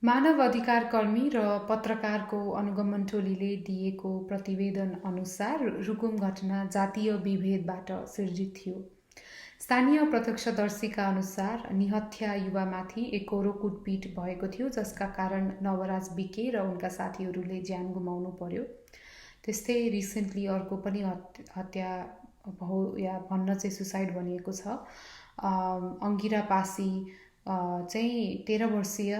मानव अधिकार कर्मी र पत्रकारको अनुगमन टोलीले दिएको प्रतिवेदन अनुसार रुकुम घटना जातीय विभेदबाट सिर्जित थियो। स्थानीय प्रत्यक्षदर्शीका अनुसार निहत्या युवामाथि एकहोरो कुटपिट भएको थियो, जसका कारण नवराज बिके र उनका साथीहरूले ज्यान गुमाउनु पर्यो। त्यस्तै रिसेन्टली अर्को पनि हत्या भयो, या भन्न चाहिँ सुसाइड भनिएको छ। अङ्गिरा पासी चाहिँ 13 वर्षीय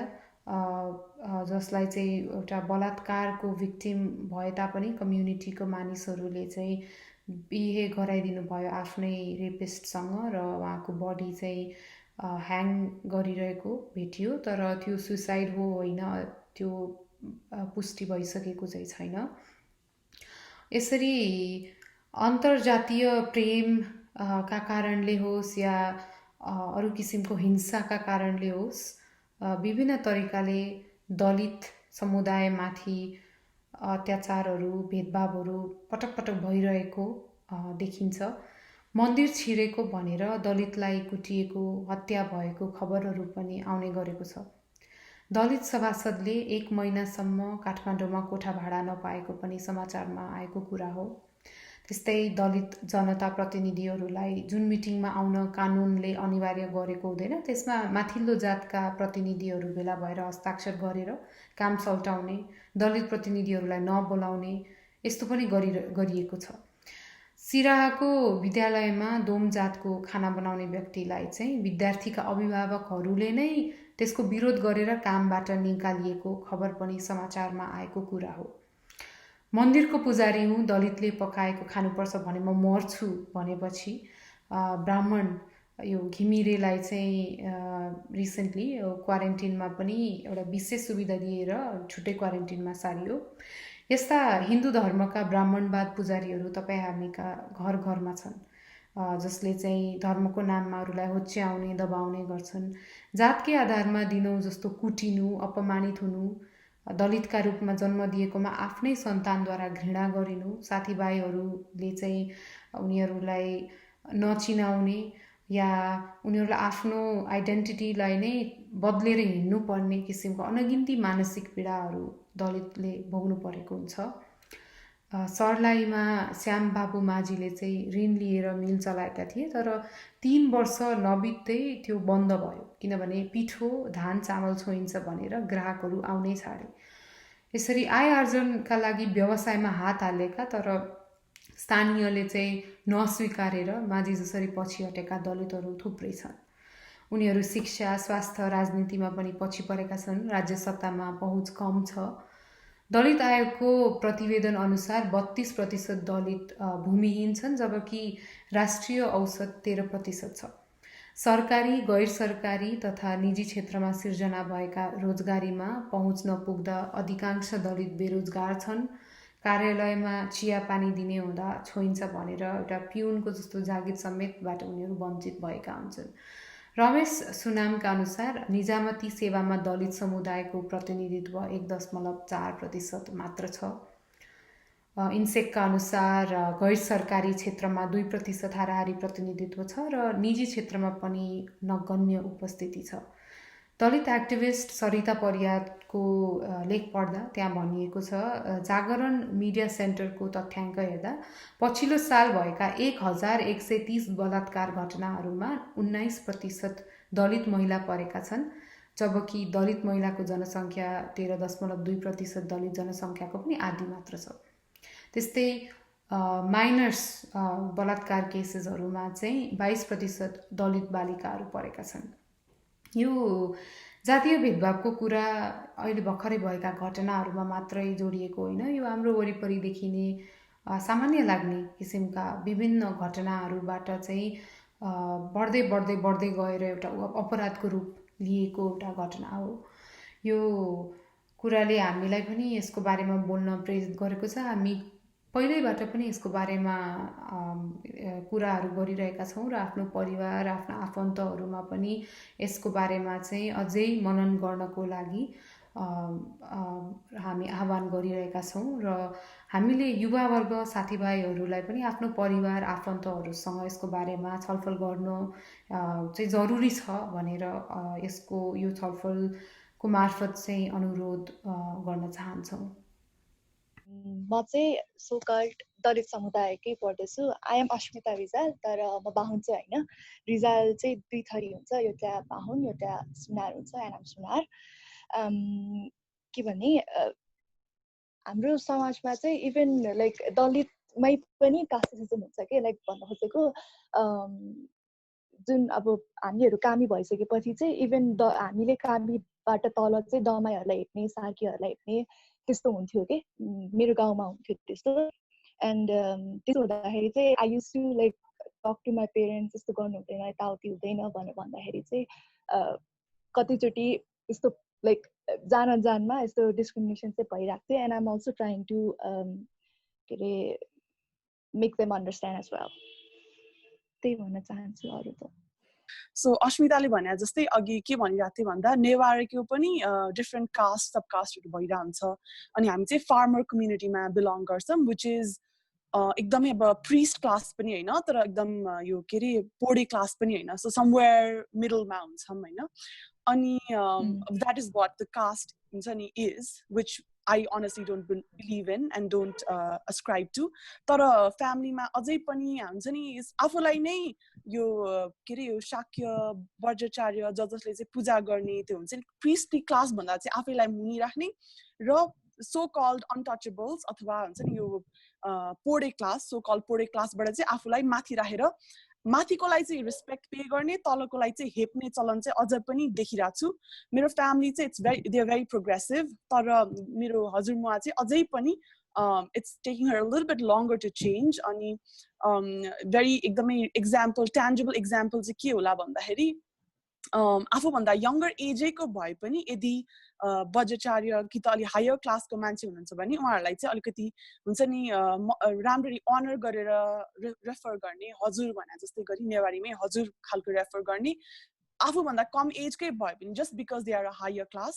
जसलाई चाहिँ एउटा बलात्कारको भिक्टिम भए तापनि कम्युनिटीको मानिसहरूले चाहिँ बिहे गराइदिनु भयो आफ्नै रेपिस्टसँग, र उहाँको बडी चाहिँ ह्याङ गरिरहेको भेटियो, तर त्यो सुसाइड हो होइन त्यो पुष्टि भइसकेको चाहिँ छैन। यसरी अन्तर्जातीय प्रेम का कारणले होस् या अरू किसिमको हिंसाका कारणले होस्, विभिन्न तरिकाले दलित समुदायमाथि अत्याचारहरू भेदभावहरू पटक पटक भइरहेको देखिन्छ। मन्दिर छिरेको भनेर दलितलाई कुटिएको हत्या भएको खबरहरू पनि आउने गरेको छ। दलित सभासदले 1 महिनासम्म काठमाडौँमा कोठा भाडा नपाएको पनि समाचारमा आएको कुरा हो। त्यस्तै दलित जनता प्रतिनिधिहरूलाई जुन मिटिङमा आउन कानुनले अनिवार्य गरेको हुँदैन, त्यसमा माथिल्लो जातका प्रतिनिधिहरू भेला भएर हस्ताक्षर गरेर काम सल्टाउने, दलित प्रतिनिधिहरूलाई नबोलाउने, यस्तो पनि गरिएको छ। सिराहाको विद्यालयमा दोम जातको खाना बनाउने व्यक्तिलाई चाहिँ विद्यार्थीका अभिभावकहरूले नै त्यसको विरोध गरेर कामबाट निकालिएको खबर पनि समाचारमा आएको कुरा हो। मन्दिरको पुजारी हुँ, दलितले पकाएको खानुपर्छ भने म मर्छु भनेपछि ब्राह्मण यो घिमिरेलाई चाहिँ रिसेन्टली क्वारेन्टिनमा पनि एउटा विशेष सुविधा दिएर छुट्टै क्वारेन्टिनमा सारियो। यस्ता हिन्दू धर्मका ब्राह्मणवाद पुजारीहरू तपाईँ हामीका घर घरमा छन्, जसले चाहिँ धर्मको नाममा अरूलाई होच्याउने दबाउने गर्छन्। जातकै आधारमा दिनौँ जस्तो कुटिनु, अपमानित हुनु, दलितका रूपमा जन्म दिएकोमा आफ्नै सन्तानद्वारा घृणा गरिनु, साथीभाइहरूले चाहिँ उनीहरूलाई नचिनाउने या उनीहरूलाई आफ्नो आइडेन्टिटीलाई नै बदलेर हिँड्नुपर्ने किसिमको अनगिन्ती मानसिक पीडाहरू दलितले भोग्नु परेको हुन्छ। सर्लाहीमा श्याम बाबु माझीले चाहिँ ऋण लिएर मिल चलाएका थिए, तर 3 वर्ष नबित्दै त्यो बन्द भयो, किनभने पिठो धान चामल छोइन्छ भनेर ग्राहकहरू आउनै छाडे। यसरी आय आर्जनका लागि व्यवसायमा हात हालेका तर स्थानीयले चाहिँ नस्वीकारेर माझी जसरी पछि हटेका दलितहरू थुप्रै छन्। उनीहरू शिक्षा, स्वास्थ्य, राजनीतिमा पनि पछि परेका छन्। राज्य सत्तामा पहुँच कम छ। दलित आयोगको प्रतिवेदन अनुसार 32% दलित भूमिहीन छन्, जबकि राष्ट्रिय औसत 13% छ। सरकारी, गैर सरकारी तथा निजी क्षेत्रमा सिर्जना भएका रोजगारीमा पहुँच नपुग्दा अधिकांश दलित बेरोजगार छन्। कार्यालयमा चिया पानी दिने हुँदा छोइन्छ भनेर एउटा पिउनको जस्तो जागिर समेतबाट उनीहरू वञ्चित भएका हुन्छन्। रमेश सुनामका अनुसार निजामती सेवामा दलित समुदायको प्रतिनिधित्व 1.4% मात्र छ। इन्सेकका अनुसार गैर सरकारी क्षेत्रमा 2% हाराहारी प्रतिनिधित्व छ र निजी क्षेत्रमा पनि नगण्य उपस्थिति छ। दलित एक्टिभिस्ट सरिता परियारको लेख पढ्दा त्यहाँ भनिएको छ, जागरण मिडिया सेन्टरको तथ्याङ्क हेर्दा पछिल्लो साल भएका 1130 बलात्कार घटनाहरूमा 19% दलित महिला परेका छन्, जबकि दलित महिलाको जनसङ्ख्या 13.2% दलित जनसङ्ख्याको पनि आधी मात्र छ। त्यस्तै माइनर्स बलात्कार केसेसहरूमा चाहिँ 22% दलित बालिकाहरू परेका छन्। यो जातीय भेदभावको कुरा अहिले भर्खरै भएका घटनाहरूमा मात्रै जोडिएको होइन, यो हाम्रो वरिपरि देखिने सामान्य लाग्ने किसिमका विभिन्न घटनाहरूबाट चाहिँ बढ्दै बढ्दै बढ्दै गएर एउटा अपराधको रूप लिएको एउटा घटना हो। यो कुराले हामीलाई पनि यसको बारेमा बोल्न प्रेरित गरेको छ। हामी पहिल्यैबाट पनि यसको बारेमा कुराहरू गरिरहेका छौँ र आफ्नो परिवार, आफ्ना आफन्तहरूमा पनि यसको बारेमा चाहिँ अझै मनन गर्नको लागि हामी आह्वान गरिरहेका छौँ र हामीले युवावर्ग साथीभाइहरूलाई पनि आफ्नो परिवार आफन्तहरूसँग यसको बारेमा छलफल गर्न चाहिँ जरुरी छ भनेर यो छलफलको को मार्फत चाहिँ अनुरोध गर्न चाहन्छौँ। म चाहिँ सो कल्ड दलित समुदायकै पढ्दैछु। आई एम अस्मिता रिजाल, तर म बाहुन चाहिँ होइन। रिजाल चाहिँ दुई थरी हुन्छ, एउटा बाहुन एउटा सुनार हुन्छ, एन्ड आम सुनार। के भने हाम्रो समाजमा चाहिँ इभन लाइक दलितमै पनि कास्टिजम हुन्छ कि, लाइक भन्न खोजेको जुन अब हामीहरू कामी भइसकेपछि चाहिँ इभन हामीले कामीबाट तल चाहिँ दमाईहरूलाई हेर्ने, सार्कीहरूलाई हेर्ने त्यस्तो हुन्थ्यो कि, मेरो गाउँमा हुन्थ्यो त्यस्तो। एन्ड त्यसो हुँदाखेरि चाहिँ I used to like talk to my parents, यस्तो गर्नु हुँदैन, यताउति हुँदैन भनेर भन्दाखेरि चाहिँ कतिचोटि यस्तो लाइक जानमा यस्तो डिस्क्रिमिनेसन चाहिँ भइरहेको थियो। And I am also trying to के अरे make them understand as well. त्यही भन्न चाहन्छु अरू त। सो अस्मिताले भने जस्तै अघि के भनिरहेको थिएँ भन्दा नेवारको पनि डिफ्रेन्ट कास्ट सब कास्टहरू भइरहन्छ अनि हामी चाहिँ फार्मर कम्युनिटीमा बिलोङ गर्छौँ विच इज एकदमै अब प्रिस्ट क्लास पनि होइन तर एकदम यो के अरे पोडे क्लास पनि होइन सो समवेयर मिडलमा हुन्छौँ होइन अनि that is what the caste हुन्छ नि is which I honestly don't believe in and don't ascribe to. तर फ्यामिलीमा अझै पनि हुन्छ नि आफूलाई नै यो के अरे यो शाक्य वज्राचार्य जसले चाहिँ पूजा गर्ने त्यो हुन्छ नि प्रिस्टली क्लास भन्दा चाहिँ आफैलाई मुनि राख्ने र सो कल्ड अनटचेबल्स अथवा हुन्छ नि यो पोडे क्लास सो कल्ड पोडे क्लासबाट चाहिँ आफूलाई माथि राखेर माथिकोलाई चाहिँ रेस्पेक्ट पे गर्ने तलकोलाई चाहिँ हेप्ने चलन चाहिँ अझ पनि देखिरहेको छु मेरो फ्यामिली चाहिँ दे आर भेरी प्रोग्रेसिभ तर मेरो हजुरमुवा चाहिँ अझै पनि it's taking her a little bit longer to change अनि very एकदमै example tangible example चाहिँ के होला भन्दाखेरि आफूभन्दा यङ्गर एजैको भए पनि यदि वज्राचार्य कि त अलि हायर क्लासको मान्छे हुनुहुन्छ भने उहाँहरूलाई चाहिँ अलिकति हुन्छ नि राम्ररी अनर गरेर रेफर गर्ने हजुर भने जस्तै गरी नेवारीमै हजुर खालको रेफर गर्ने आफूभन्दा कम एजकै भए पनि just because they are a higher class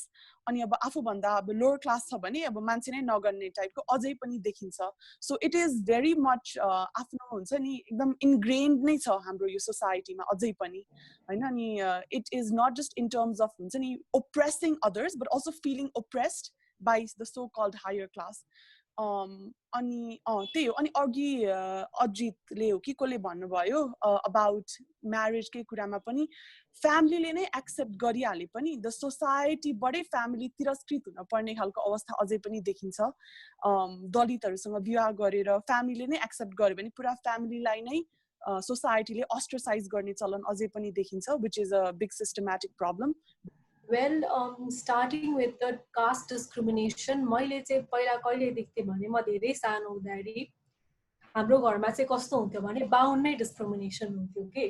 अनि अब आफूभन्दा अब लोवर क्लास छ भने अब मान्छे नै नगर्ने टाइपको अझै पनि देखिन्छ so it is very much आफ्नो हुन्छ नि एकदम इन्ग्रेन्ड नै छ हाम्रो यो सोसाइटीमा अझै पनि होइन अनि it is not just in terms of हुन्छ नि oppressing others but also feeling oppressed by the so called higher class अनि त्यही हो अनि अघि अजितले हो कि कसले भन्नुभयो अबाउट म्यारेजकै कुरामा पनि फ्यामिलीले नै एक्सेप्ट गरिहाले पनि द सोसाइटीबाटै फ्यामिली तिरस्कृत हुन पर्ने खालको अवस्था अझै पनि देखिन्छ दलितहरूसँग विवाह गरेर फ्यामिलीले नै एक्सेप्ट गर्यो भने पुरा फ्यामिलीलाई नै सोसाइटीले अस्ट्रसाइज गर्ने चलन अझै पनि देखिन्छ which is a big systematic problem Well, starting with the caste discrimination, मैले चाहिँ पहिला कहिले देख्थेँ भने म धेरै सानो हुँदाखेरि हाम्रो घरमा चाहिँ कस्तो हुन्थ्यो भने बाहुनमै डिस्क्रिमिनेसन हुन्थ्यो कि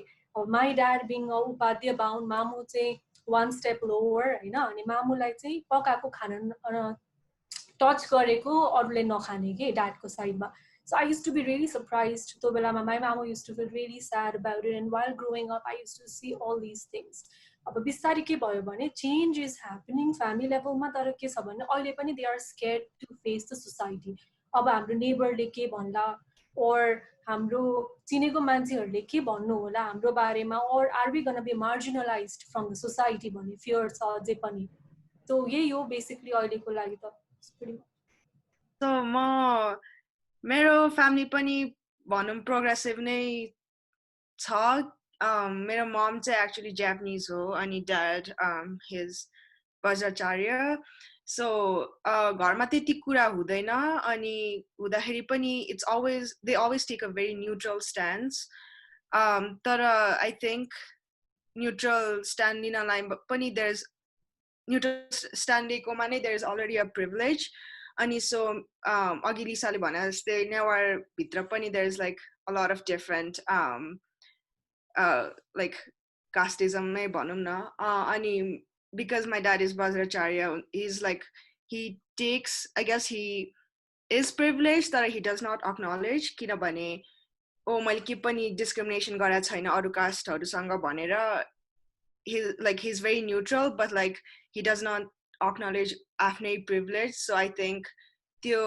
माई ड्याड बिङ उपाध्याय बाहुन मामु चाहिँ वान स्टेप लोवर होइन अनि मामुलाई चाहिँ पकाएको खाना टच गरेको अरूले नखाने कि ड्याडको साइडमा So I used to be really surprised. त्यो बेलामा my mama used to feel really sad about it and while growing up I used to see all these things. अब बिस्तारै के भयो भने चेन्ज इज ह्यापनिङ फ्यामिली लेभलमा तर के छ भने अहिले पनि they are scared to face the society अब हाम्रो नेबरले के भन्ला ओर हाम्रो चिनेको मान्छेहरूले के भन्नु होला हाम्रो बारेमा or are we gonna be marginalised from the society भन्ने फियर छ अझै पनि सो यही हो बेसिकली अहिलेको लागि त सो म मेरो फ्यामिली पनि भनौँ प्रोग्रेसिभ नै छ मेरो मम चाहिँ एक्चुअली जापानिज हो अनि ड्याड हिज वज्राचार्य सो घरमा त्यति कुरा हुँदैन अनि हुँदाखेरि पनि it's always they always take a very neutral stance तर आई थिङ्क न्युट्रल स्ट्यान्ड लिनलाई पनि देयर इज न्युट्रल स्ट्यान्ड लिएकोमा नै there is already a privilege अनि सो अघि लिसाले भने जस्तै नेवारभित्र पनि there is like a lot of different like casteism may bhanum na ani because my dad is Vajracharya he's like he takes I guess he is privileged that he does not acknowledge kinabhane oh मैले के पनि discrimination गरे छैन अरु कास्टहरुसँग भनेर he's very neutral but like he does not acknowledge आफ्नै privilege so I think त्यो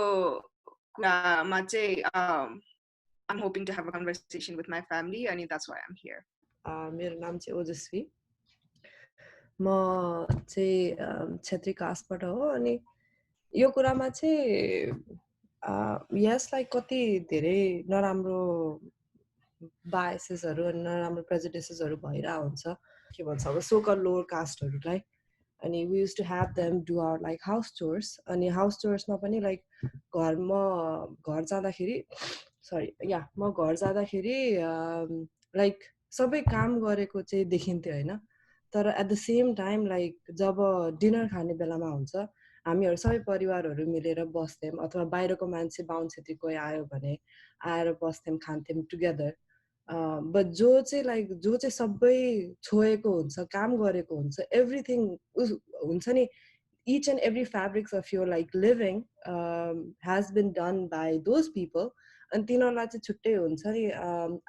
कुरामा चाहिँ I'm hoping to have a conversation with my family and that's why I'm here. मेरो नाम चाहिँ ओजस्वी म चाहिँ क्षेत्री कास्टबाट हो अनि यो कुरामा चाहिँ यसलाई कति धेरै नराम्रो बायसेसहरू अनि नराम्रो प्रेजुडिसेसहरू भइरहेको हुन्छ के भन्छ अब सोकल लोवर कास्टहरूलाई अनि we used to have them do our like house chores अनि हाउस चोर्समा पनि लाइक घर जाँदाखेरि म घर जाँदाखेरि लाइक सबै काम गरेको चाहिँ देखिन्थ्यो होइन तर at the same time like जब डिनर खाने बेलामा हुन्छ हामीहरू सबै परिवारहरू मिलेर बस्थ्यौँ अथवा बाहिरको मान्छे बाहुन छेत्री कोही आयो भने आएर बस्थ्यौँ खान्थ्यौँ टुगेदर बट जो चाहिँ सबै छोएको हुन्छ काम गरेको हुन्छ एभ्रिथिङ हुन्छ नि each and every fabrics of your like living has been done by those people अनि तिनीहरूलाई चाहिँ छुट्टै हुन्छ नि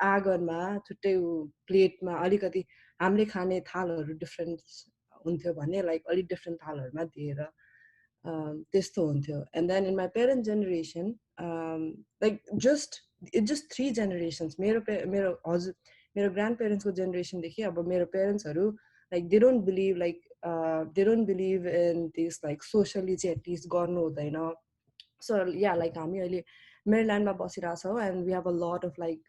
आँगनमा छुट्टै प्लेटमा अलिकति हामीले खाने थालहरू डिफ्रेन्ट हुन्थ्यो भने लाइक अलिक डिफ्रेन्ट थालहरूमा दिएर त्यस्तो हुन्थ्यो and then in my parent generation like just 3 generations मेरो ग्रान्ड पेरेन्ट्सको जेनेरेसनदेखि अब मेरो पेरेन्ट्सहरू like they don't believe in this like socially चाहिँ at least गर्नु हुँदैन so yeah like हामी अहिले मेरील्यान्डमा बसिरहेछौँ and we have a lot of like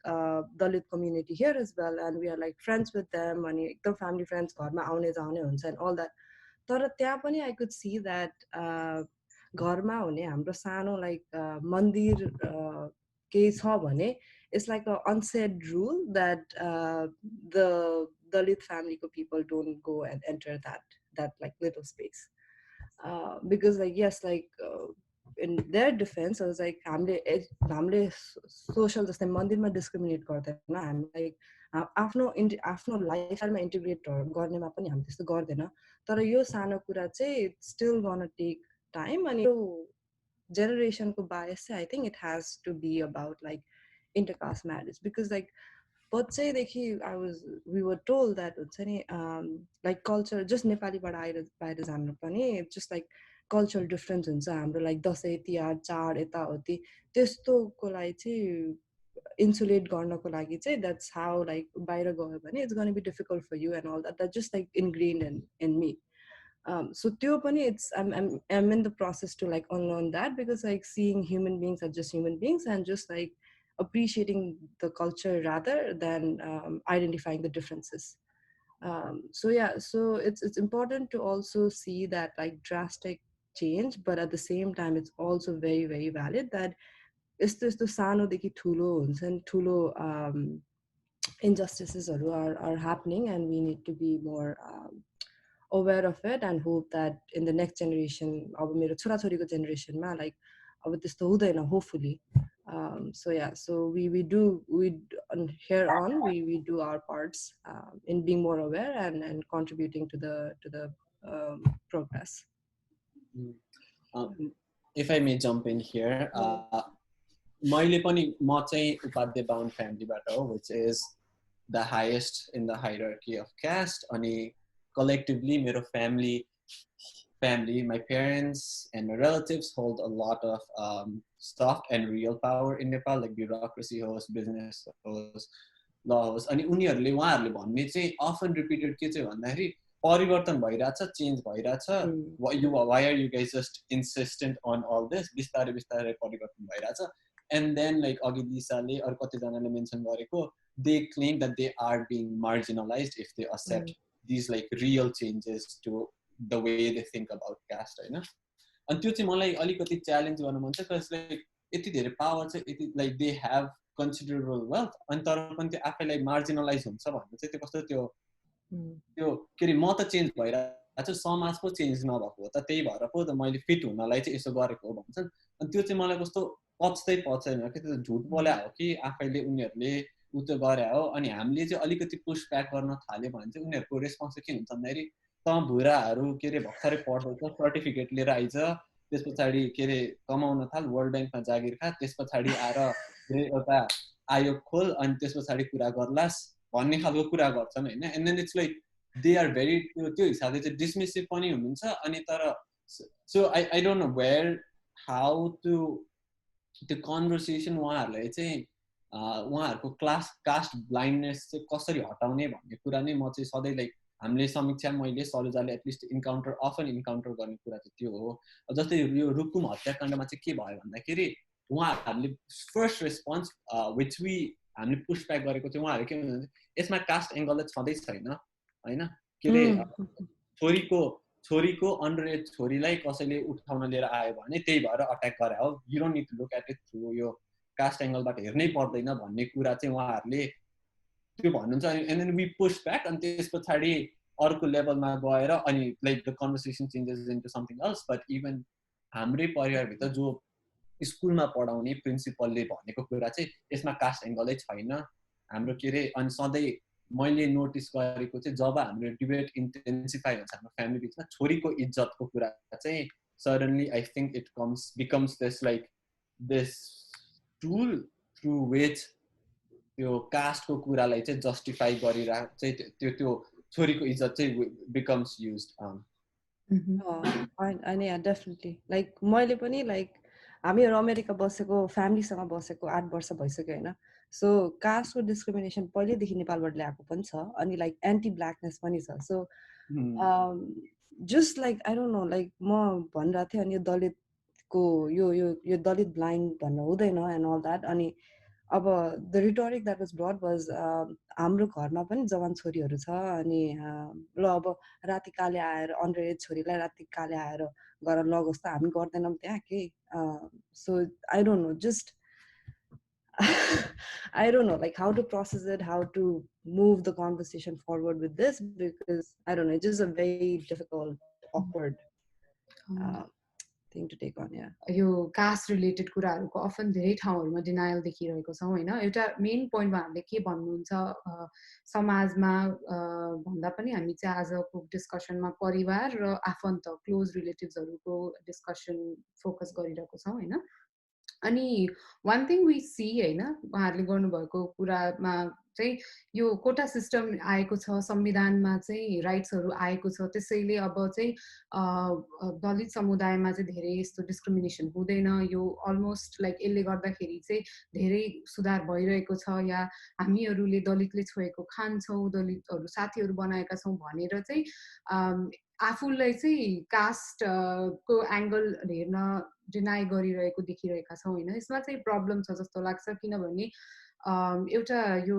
Dalit community here as well and we are like friends with them अनि एकदम family friends घरमा आउने जाने हुन्छ and all that तर त्यहाँ पनि I could see that घरमा हुने हाम्रो सानो like मन्दिर केही छ भने it's like an unsaid rule that the Dalit family people don't go and enter that like little space because like yes like in their defense I was like हामीले social जस्तै मन्दिरमा डिस्क्रिमिनेट गर्दैन हामी like आफ्नो लाइफस्टाइलमा integrate गर्नेमा पनि हामी त्यस्तो गर्दैन तर यो सानो कुरा चाहिँ still gonna take time अनि यो generationको bias चाहिँ I think it has to be about like intercaste marriage because like बच्चैदेखि we were told that हुन्छ नि like culture just नेपालीबाट बाहिर जानु पनि just like cultural difference हुन्छ हाम्रो like दसैँ तिहार चाड यताउति त्यस्तोको लागि चाहिँ insulate गर्नको लागि चाहिँ that's how like बाहिर गयो भने it's going to be difficult for you and all that that's just like ingrained in me so त्यो पनि I'm in the process to like unlearn that because like seeing human beings are just human beings and just like appreciating the culture rather than identifying the differences so yeah so it's important to also see that like drastic change but at the same time it's also very very valid that यस्तो सानोदेखि ठुलो हुन्छ नि ठुलो injustices are happening and we need to be more aware of it and hope that in the next generation अब मेरो छोराछोरीको जेनेरेसनमा like अब त्यस्तो हुँदैन hopefully so yeah so we here on we do our parts in being more aware and contributing to the progress. If I may jump in here मैले पनि म चाहिँ उपाध्याय बाहुन फ्यामिलीबाट हो which is the highest in the hierarchy of caste अनि collectively मेरो family my parents and my relatives hold a lot of stuff and real power in Nepal like bureaucracy host business host law host अनि उनीहरूले उहाँहरूले भन्ने चाहिँ often repeated के चाहिँ भन्दाखेरि परिवर्तन भइराछ change भइराछ why are you guys just insistent on all this बिस्तारै बिस्तारै परिवर्तन भइराछ and then like अघि दिशाले अरु कतिजनाले मेन्सन गरेको they claim that they are being marginalized if they accept these like real changes to the way they think about caste हैन अनि त्यो चाहिँ मलाई अलिकति च्यालेन्ज गर्न मन छ cuz like यति धेरै पावर चाहिँ यति like they have considerable wealth अनि तर पनि त्यो आफैलाई marginalize हुन्छ भन्ने चाहिँ त्यो कस्तो त्यो के रे म त चेन्ज भइराछ समाज पो चेन्ज नभएको हो त त्यही भएर पो त मैले फिट हुनलाई चाहिँ यसो गरेको हो भन्छन् अनि त्यो चाहिँ मलाई कस्तो पच्दै पच्दैन कि त्यो झुट बोल्या हो कि आफैले उनीहरूले उतो गरे हो अनि हामीले चाहिँ अलिकति पुश ब्याक गर्न थाल्यो भने चाहिँ उनीहरूको रेस्पोन्स के हुन्छ भन्दाखेरि त भुराहरू के रे भर्खरै पढ्दैछ सर्टिफिकेट लिएर आइज त्यसपछि के रे कमाउन थाल वर्ल्ड बैंकमा जागिर खा त्यसपछि आएर एउटा आयोग खोल अनि त्यसपछि कुरा गर्लास भन्ने खालको कुरा गर्छन् हैन and then it's like they are very त्यो हिसाबले चाहिँ डिसमिसिभ पनि हुनुहुन्छ अनि तर so I don't know where how to त्यो कन्भर्सेसन उहाँहरूलाई चाहिँ उहाँहरूको कास्ट ब्लाइन्डनेस चाहिँ कसरी हटाउने भन्ने कुरा नै म चाहिँ सधैँ लाइक हामीले समीक्षा मैले सरोजाले एटलिस्ट अफन इन्काउन्टर गर्ने कुरा चाहिँ त्यो हो। जस्तै यो रुकुम हत्याकाण्डमा चाहिँ के भयो भन्दाखेरि उहाँहरूले फर्स्ट रेस्पोन्स विच हामीले पुसब्याक गरेको चाहिँ उहाँहरू के भन्नुहुन्छ यसमा कास्ट एङ्गल त छँदै छैन होइन, के अरे छोरीको अन्डर एज छोरीलाई कसैले उठाउन लिएर आयो भने त्यही भएर अट्याक गरे हो, you don't need to look at it through यो कास्ट एङ्गलबाट हेर्नै पर्दैन भन्ने कुरा चाहिँ उहाँहरूले त्यो भन्नुहुन्छ। And then we push back, अनि त्यस पछाडि अर्को लेभलमा गएर अनि like the conversation changes into something else. But even हाम्रै परिवारभित्र जो स्कुलमा पढाउने प्रिन्सिपलले भनेको कुरा चाहिँ यसमा कास्ट एङ्गलै छैन हाम्रो के अरे। अनि सधैँ मैले नोटिस गरेको चाहिँ जब हाम्रो डिबेट इन्टेन्सिफाई हुन्छ हाम्रो फ्यामिली बिचमा छोरीको इज्जतको कुरा चाहिँ suddenly I think it becomes this tool through which त्यो कास्टको कुरालाई चाहिँ जस्टिफाई गरिरहेको चाहिँ त्यो छोरीको इज्जत चाहिँ बिकम्स युज्ड। अनि डेफिनेटली लाइक मैले पनि लाइक हामीहरू अमेरिका बसेको फ्यामिलीसँग बसेको 8 वर्ष भइसक्यो होइन। सो कास्टको डिस्क्रिमिनेसन पहिल्यैदेखि नेपालबाट ल्याएको पनि छ अनि लाइक एन्टी ब्ल्याकनेस पनि छ। So just like I don't know like म भनिरहेको थिएँ अनि यो दलितको यो दलित ब्लाइन्ड भन्नु हुँदैन एन्ड अल द्याट। अनि अब the rhetoric that was brought was हाम्रो घरमा पनि जवान छोरीहरू छ अनि ल अब राति काले आएर अन्डर एज छोरीलाई राति काले आएर गरेर लगोस् त हामी गर्दैनौँ त्यहाँ केही। So I don't know just I don't know like how to process it, how to move the conversation forward with this, because I don't know, it's just a very difficult, awkward thing to take on. यो caste related कुराहरूको often धेरै ठाउँहरूमा denial देखिरहेको छौँ होइन। एउटा main पोइन्टमा हामीले के भन्नुहुन्छ समाजमा भन्दा पनि हामी चाहिँ आजको डिस्कसनमा परिवार र आफन्त क्लोज रिलेटिभ्सहरूको डिस्कसन फोकस गरिरहेको छौँ होइन। अनि वान थिङ वी सी होइन उहाँहरूले गर्नुभएको कुरामा चाहिँ यो कोटा सिस्टम आएको छ, संविधानमा चाहिँ राइट्सहरू आएको छ, त्यसैले अब चाहिँ दलित समुदायमा चाहिँ धेरै यस्तो डिस्क्रिमिनेसन हुँदैन। यो अलमोस्ट लाइक यसले गर्दाखेरि चाहिँ धेरै सुधार भइरहेको छ या हामीहरूले दलितले छोएको खान्छौँ, दलितहरू साथीहरू बनाएका छौँ भनेर चाहिँ आफूलाई चाहिँ कास्टको एङ्गल हेर्न डिनाइ गरिरहेको देखिरहेका छौँ होइन। यसमा चाहिँ प्रब्लम छ जस्तो लाग्छ किनभने एउटा यो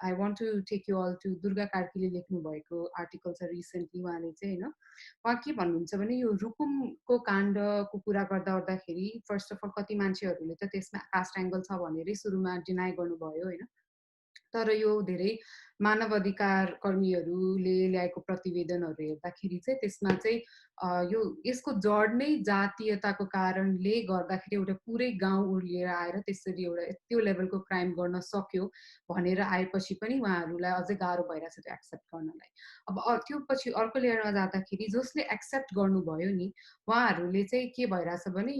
I want to take you all to Durga कार्कीले लेख्नु भएको आर्टिकल छ रिसेन्टली। उहाँले चाहिँ होइन उहाँ के भन्नुहुन्छ भने यो रुकुमको काण्डको कुरा गर्दाखेरि फर्स्ट अफ अल कति मान्छेहरूले त त्यसमा कास्ट एङ्गल छ भनेरै सुरुमा डिनाइ गर्नुभयो होइन। तर यो धेरै मानव अधिकार कर्मीहरूले ल्याएको प्रतिवेदनहरू हेर्दाखेरि चाहिँ त्यसमा चाहिँ यो यसको जड नै जातीयताको कारणले गर्दाखेरि एउटा पुरै गाउँ उर्लिएर आएर त्यसरी एउटा त्यो लेभलको क्राइम गर्न सक्यो भनेर आएपछि पनि उहाँहरूलाई अझै गाह्रो भइरहेछ त्यो एक्सेप्ट गर्नलाई। अब त्यो पछि अर्को लेयरमा जाँदाखेरि जसले एक्सेप्ट गर्नुभयो नि उहाँहरूले चाहिँ के भइरहेछ भने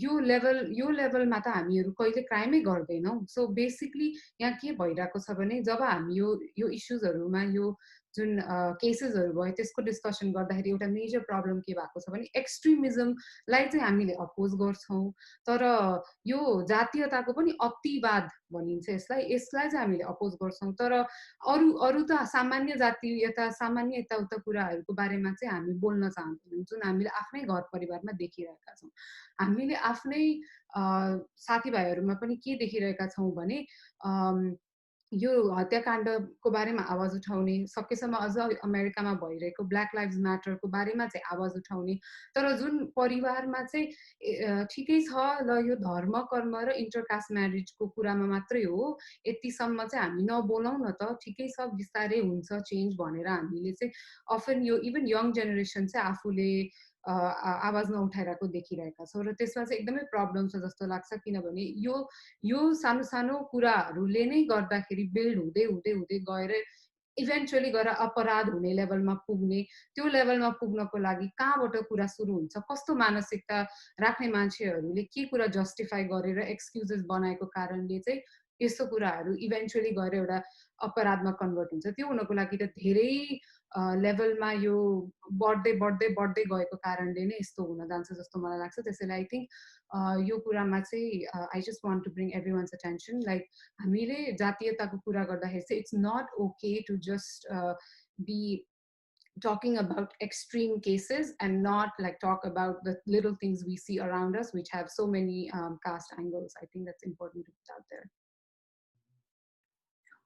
यो लेभलमा त हामीहरू कहिले क्राइमै गर्दैनौँ। सो बेसिकली यहाँ के भइरहेको छ भने जब हामी यो इस्युजहरूमा यो जुन केसेसहरू भयो त्यसको डिस्कसन गर्दाखेरि एउटा मेजर प्रब्लम के भएको छ भने एक्सट्रिमिजमलाई चाहिँ हामीले अपोज गर्छौँ, तर यो जातीयताको पनि अतिवाद भनिन्छ यसलाई चाहिँ हामीले अपोज गर्छौँ। तर अरू त सामान्य जातीयता सामान्य यताउता कुराहरूको बारेमा चाहिँ हामी बोल्न चाहँदैनौँ जुन हामीले आफ्नै घर परिवारमा देखिरहेका छौँ। हामीले आफ्नै साथीभाइहरूमा पनि के देखिरहेका छौँ भने यो हत्याकाण्डको बारेमा आवाज उठाउने, सकेसम्म अझ अमेरिकामा भइरहेको ब्ल्याक लाइभ्स म्याटरको बारेमा चाहिँ आवाज उठाउने, तर जुन परिवारमा चाहिँ ठिकै छ ल यो धर्म कर्म र इन्टरकास्ट म्यारिजको कुरामा मात्रै हो यतिसम्म चाहिँ हामी नबोलौँ न त ठिकै छ बिस्तारै हुन्छ चेन्ज भनेर हामीले चाहिँ अफन यो इभन यङ जेनेरेसन चाहिँ आफूले आवाज नउठाइरहेको देखिरहेका छौँ र त्यसमा चाहिँ एकदमै प्रब्लम छ जस्तो लाग्छ किनभने यो सानो सानो कुराहरूले नै गर्दाखेरि बिल्ड हुँदै हुँदै हुँदै गएर इभेन्चुअली गएर अपराध हुने लेभलमा पुग्ने, त्यो लेभलमा पुग्नको लागि कहाँबाट कुरा सुरु हुन्छ, कस्तो मानसिकता राख्ने मान्छेहरूले के कुरा जस्टिफाई गरेर एक्सक्युजेस बनाएको कारणले चाहिँ यस्तो कुराहरू इभेन्चुअली गएर एउटा अपराधमा कन्भर्ट हुन्छ। त्यो हुनको लागि त धेरै लेभलमा यो बढ्दै बढ्दै बढ्दै गएको कारणले नै यस्तो हुन जान्छ जस्तो मलाई लाग्छ। त्यसैले आई थिङ्क यो कुरामा चाहिँ I just want to bring everyone's attention like हामीले जातीयताको कुरा गर्दाखेरि चाहिँ it's not okay to just be talking about extreme cases and not like talk about the little things we see around us, which have so many caste angles. I think that's important to put out there.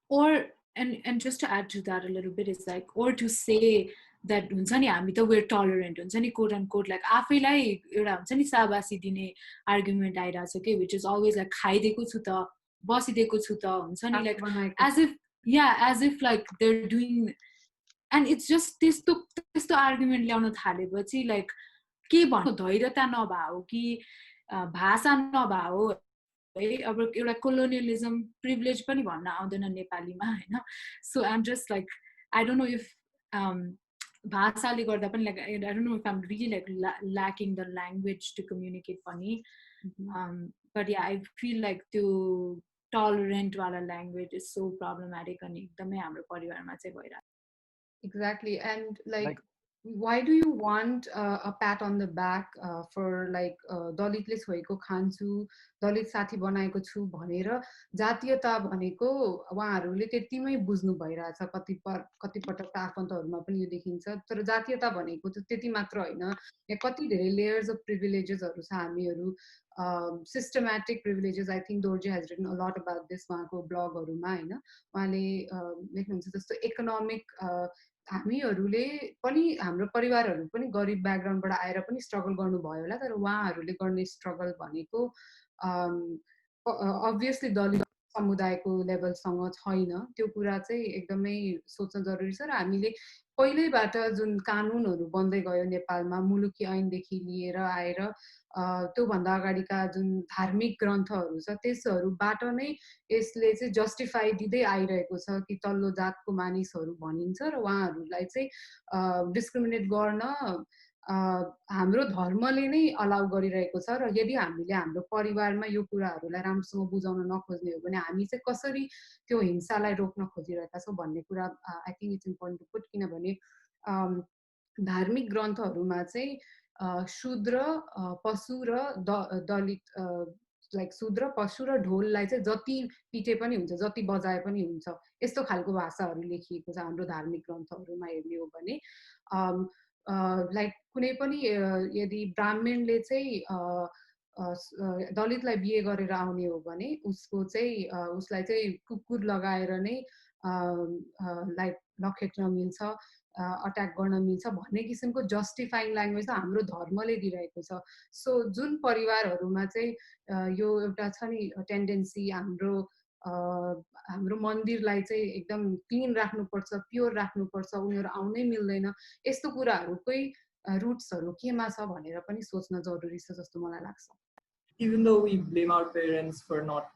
Or and just to add to that a little bit, is like, or to say that हुन्छ नि हामी त we're tolerant हुन्छ नि quote unquote, like आफैलाई एउटा हुन्छ नि साबासी दिने आर्गुमेन्ट आइरहेको छ के, which is always like खाइदिएको छु त, बसिदिएको छु त, हुन्छ नि, like as if like they're doing, and it's just त्यस्तो आर्गुमेन्ट ल्याउन थालेपछि like के भन्नु, धैर्यता नभएको कि भाषा नभएको है, अब एउटा कोलोनियलिजम प्रिभिलेज पनि भन्न आउँदैन नेपालीमा हैन. So I'm just like I don't know if भाषाले गर्दा पनि like I don't know if I'm really like lacking the language to communicate पनि, but yeah I feel like त्यो टलरेन्ट वाला ल्याङ्ग्वेज इज सो प्रब्लमेटिक अनि एकदमै हाम्रो परिवारमा चाहिँ भइरहेको. Exactly. And like why do you want a pat on the back for like दलितले छोएको खान्छु, दलित साथी बनाएको छु भनेर जातीयता भनेको उहाँहरूले त्यतिमै बुझ्नु भइरहेछ. कतिपटक आफन्तहरूमा पनि यो देखिन्छ. तर जातीयता भनेको त त्यति मात्र होइन, यहाँ कति धेरै लेयर्स अफ प्रिभिलेजेसहरू छ. हामीहरू systematic privileges, I think Dorje has written a lot about this उहाँको ब्लगहरूमा होइन. उहाँले लेख्नुहुन्छ जस्तो इकोनोमिक हामीहरूले पनि, हाम्रो परिवारहरू पनि गरिब ब्याकग्राउन्डबाट आएर पनि स्ट्रगल गर्नुभयो होला, तर उहाँहरूले गर्ने स्ट्रगल भनेको अभियसली दलित समुदायको लेभलसँग छैन. त्यो कुरा चाहिँ एकदमै सोच्न जरुरी छ. र हामीले पहिल्यैबाट जुन कानुनहरू बन्दै गयो नेपालमा, मुलुकी ऐनदेखि लिएर आएर त्योभन्दा अगाडिका जुन धार्मिक ग्रन्थहरू छ त्यसहरूबाट नै यसले चाहिँ जस्टिफाई दिँदै आइरहेको छ कि तल्लो जातको मानिसहरू भनिन्छ र उहाँहरूलाई चाहिँ डिस्क्रिमिनेट गर्न हाम्रो धर्मले नै अलाउ गरिरहेको छ. र यदि हामीले हाम्रो परिवारमा यो कुराहरूलाई राम्रोसँग बुझाउन नखोज्ने हो भने हामी चाहिँ कसरी त्यो हिंसालाई रोक्न खोजिरहेका छौँ भन्ने कुरा I think it's important to put. किनभने धार्मिक ग्रन्थहरूमा चाहिँ शूद्र, पशु र दलित, लाइक शूद्र, पशु र ढोललाई चाहिँ जति पिटे पनि हुन्छ, जति बजाए पनि हुन्छ, यस्तो खालको भाषाहरू लेखिएको छ हाम्रो धार्मिक ग्रन्थहरूमा हेर्ने हो भने. लाइक कुनै पनि यदि ब्राह्मणले चाहिँ दलितलाई बिहे गरेर आउने हो भने उसलाई चाहिँ कुकुर लगाएर नै लाइक लखेट्न मिल्छ, अट्याक गर्न मिल्छ भन्ने किसिमको जस्टिफाइङ ल्याङ्ग्वेज हाम्रो धर्मले दिइरहेको छ. सो जुन परिवारहरूमा चाहिँ यो एउटा छ नि टेन्डेन्सी, हाम्रो मन्दिरलाई चाहिँ एकदम क्लिन राख्नुपर्छ, प्योर राख्नुपर्छ, उनीहरू आउनै मिल्दैन, यस्तो कुराहरूकै रुट्सहरू केमा छ भनेर पनि सोच्न जरुरी छ जस्तो मलाई लाग्छ. Even though we blame our parents for not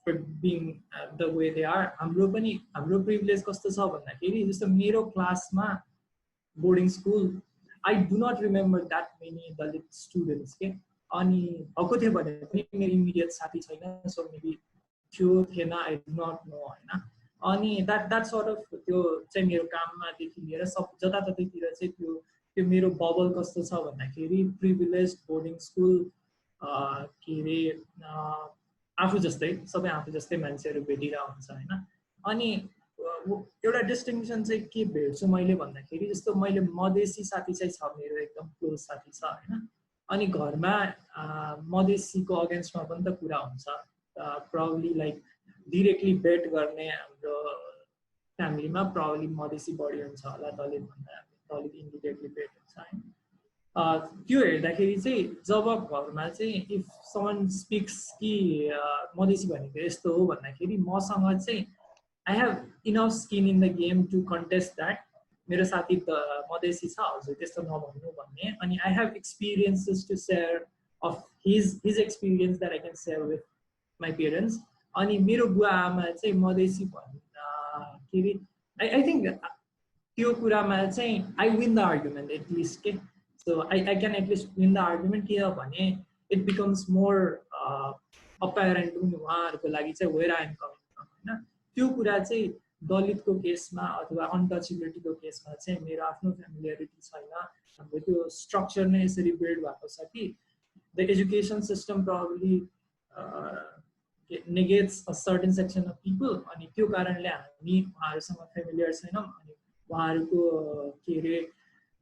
for being the way they are, हाम्रो privilege कस्तो छ भन्दाखेरि जस्तो मेरो क्लासमा boarding school, I do not remember that many Dalit students के. अनि भएको थियो भने पनि मेरो इमिडिएट साथी छैन, सो मेबी थियो थिएन, I do not know हैन. अनि that sort of त्यो चाहिँ मेरो काममादेखि लिएर सब जताततैतिर चाहिँ त्यो मेरो बबल कस्तो छ भन्दाखेरि प्रिभिलेज्ड बोर्डिङ स्कुल के अरे आफू जस्तै सबै आफू जस्तै मान्छेहरू भेटिरहेको हुन्छ हैन. अनि एउटा डिस्टिङ्सन चाहिँ के भेट्छु मैले भन्दाखेरि जस्तो मैले मधेसी साथी चाहिँ छ, मेरो एकदम क्लोज साथी छ हैन. अनि घरमा मधेसीको अगेन्स्टमा पनि त कुरा हुन्छ, प्रब्ली लाइक डिरेक्टली बेट गर्ने हाम्रो फ्यामिलीमा प्रब्ली मधेसी बढी हुन्छ होला दलित भन्दा, दलित इन्डिरेक्टली बेट हुन्छ हैन. त्यो हेर्दाखेरि चाहिँ जब घरमा चाहिँ इफ समन स्पिक्स कि मधेसी भनेको यस्तो हो भन्दाखेरि मसँग चाहिँ I have enough skin in the game to contest that. मेरो साथी त मधेसी छ, हजुर त्यस्तो नभन्नु भन्ने. अनि I have experiences to share of his experience that I can share with my parents. अनि मेरो बुवा आमा चाहिँ मधेसी के अरे आई थिङ्क त्यो कुरामा चाहिँ I win the argument at least के. So I can at least win the argument here भने it becomes more apparent उहाँहरूको लागि चाहिँ where I am coming from हैन. त्यो कुरा चाहिँ दलितको केसमा अथवा अनटचेबिलिटीको केसमा चाहिँ मेरो आफ्नो फ्यामिलियरिटी छैन. हाम्रो त्यो स्ट्रक्चर नै यसरी बिल्ड भएको छ कि the education system probably negates a certain section of people. अनि त्यो कारणले हामी उहाँहरूसँग फ्यामिलियर छैनौँ. अनि उहाँहरूको के अरे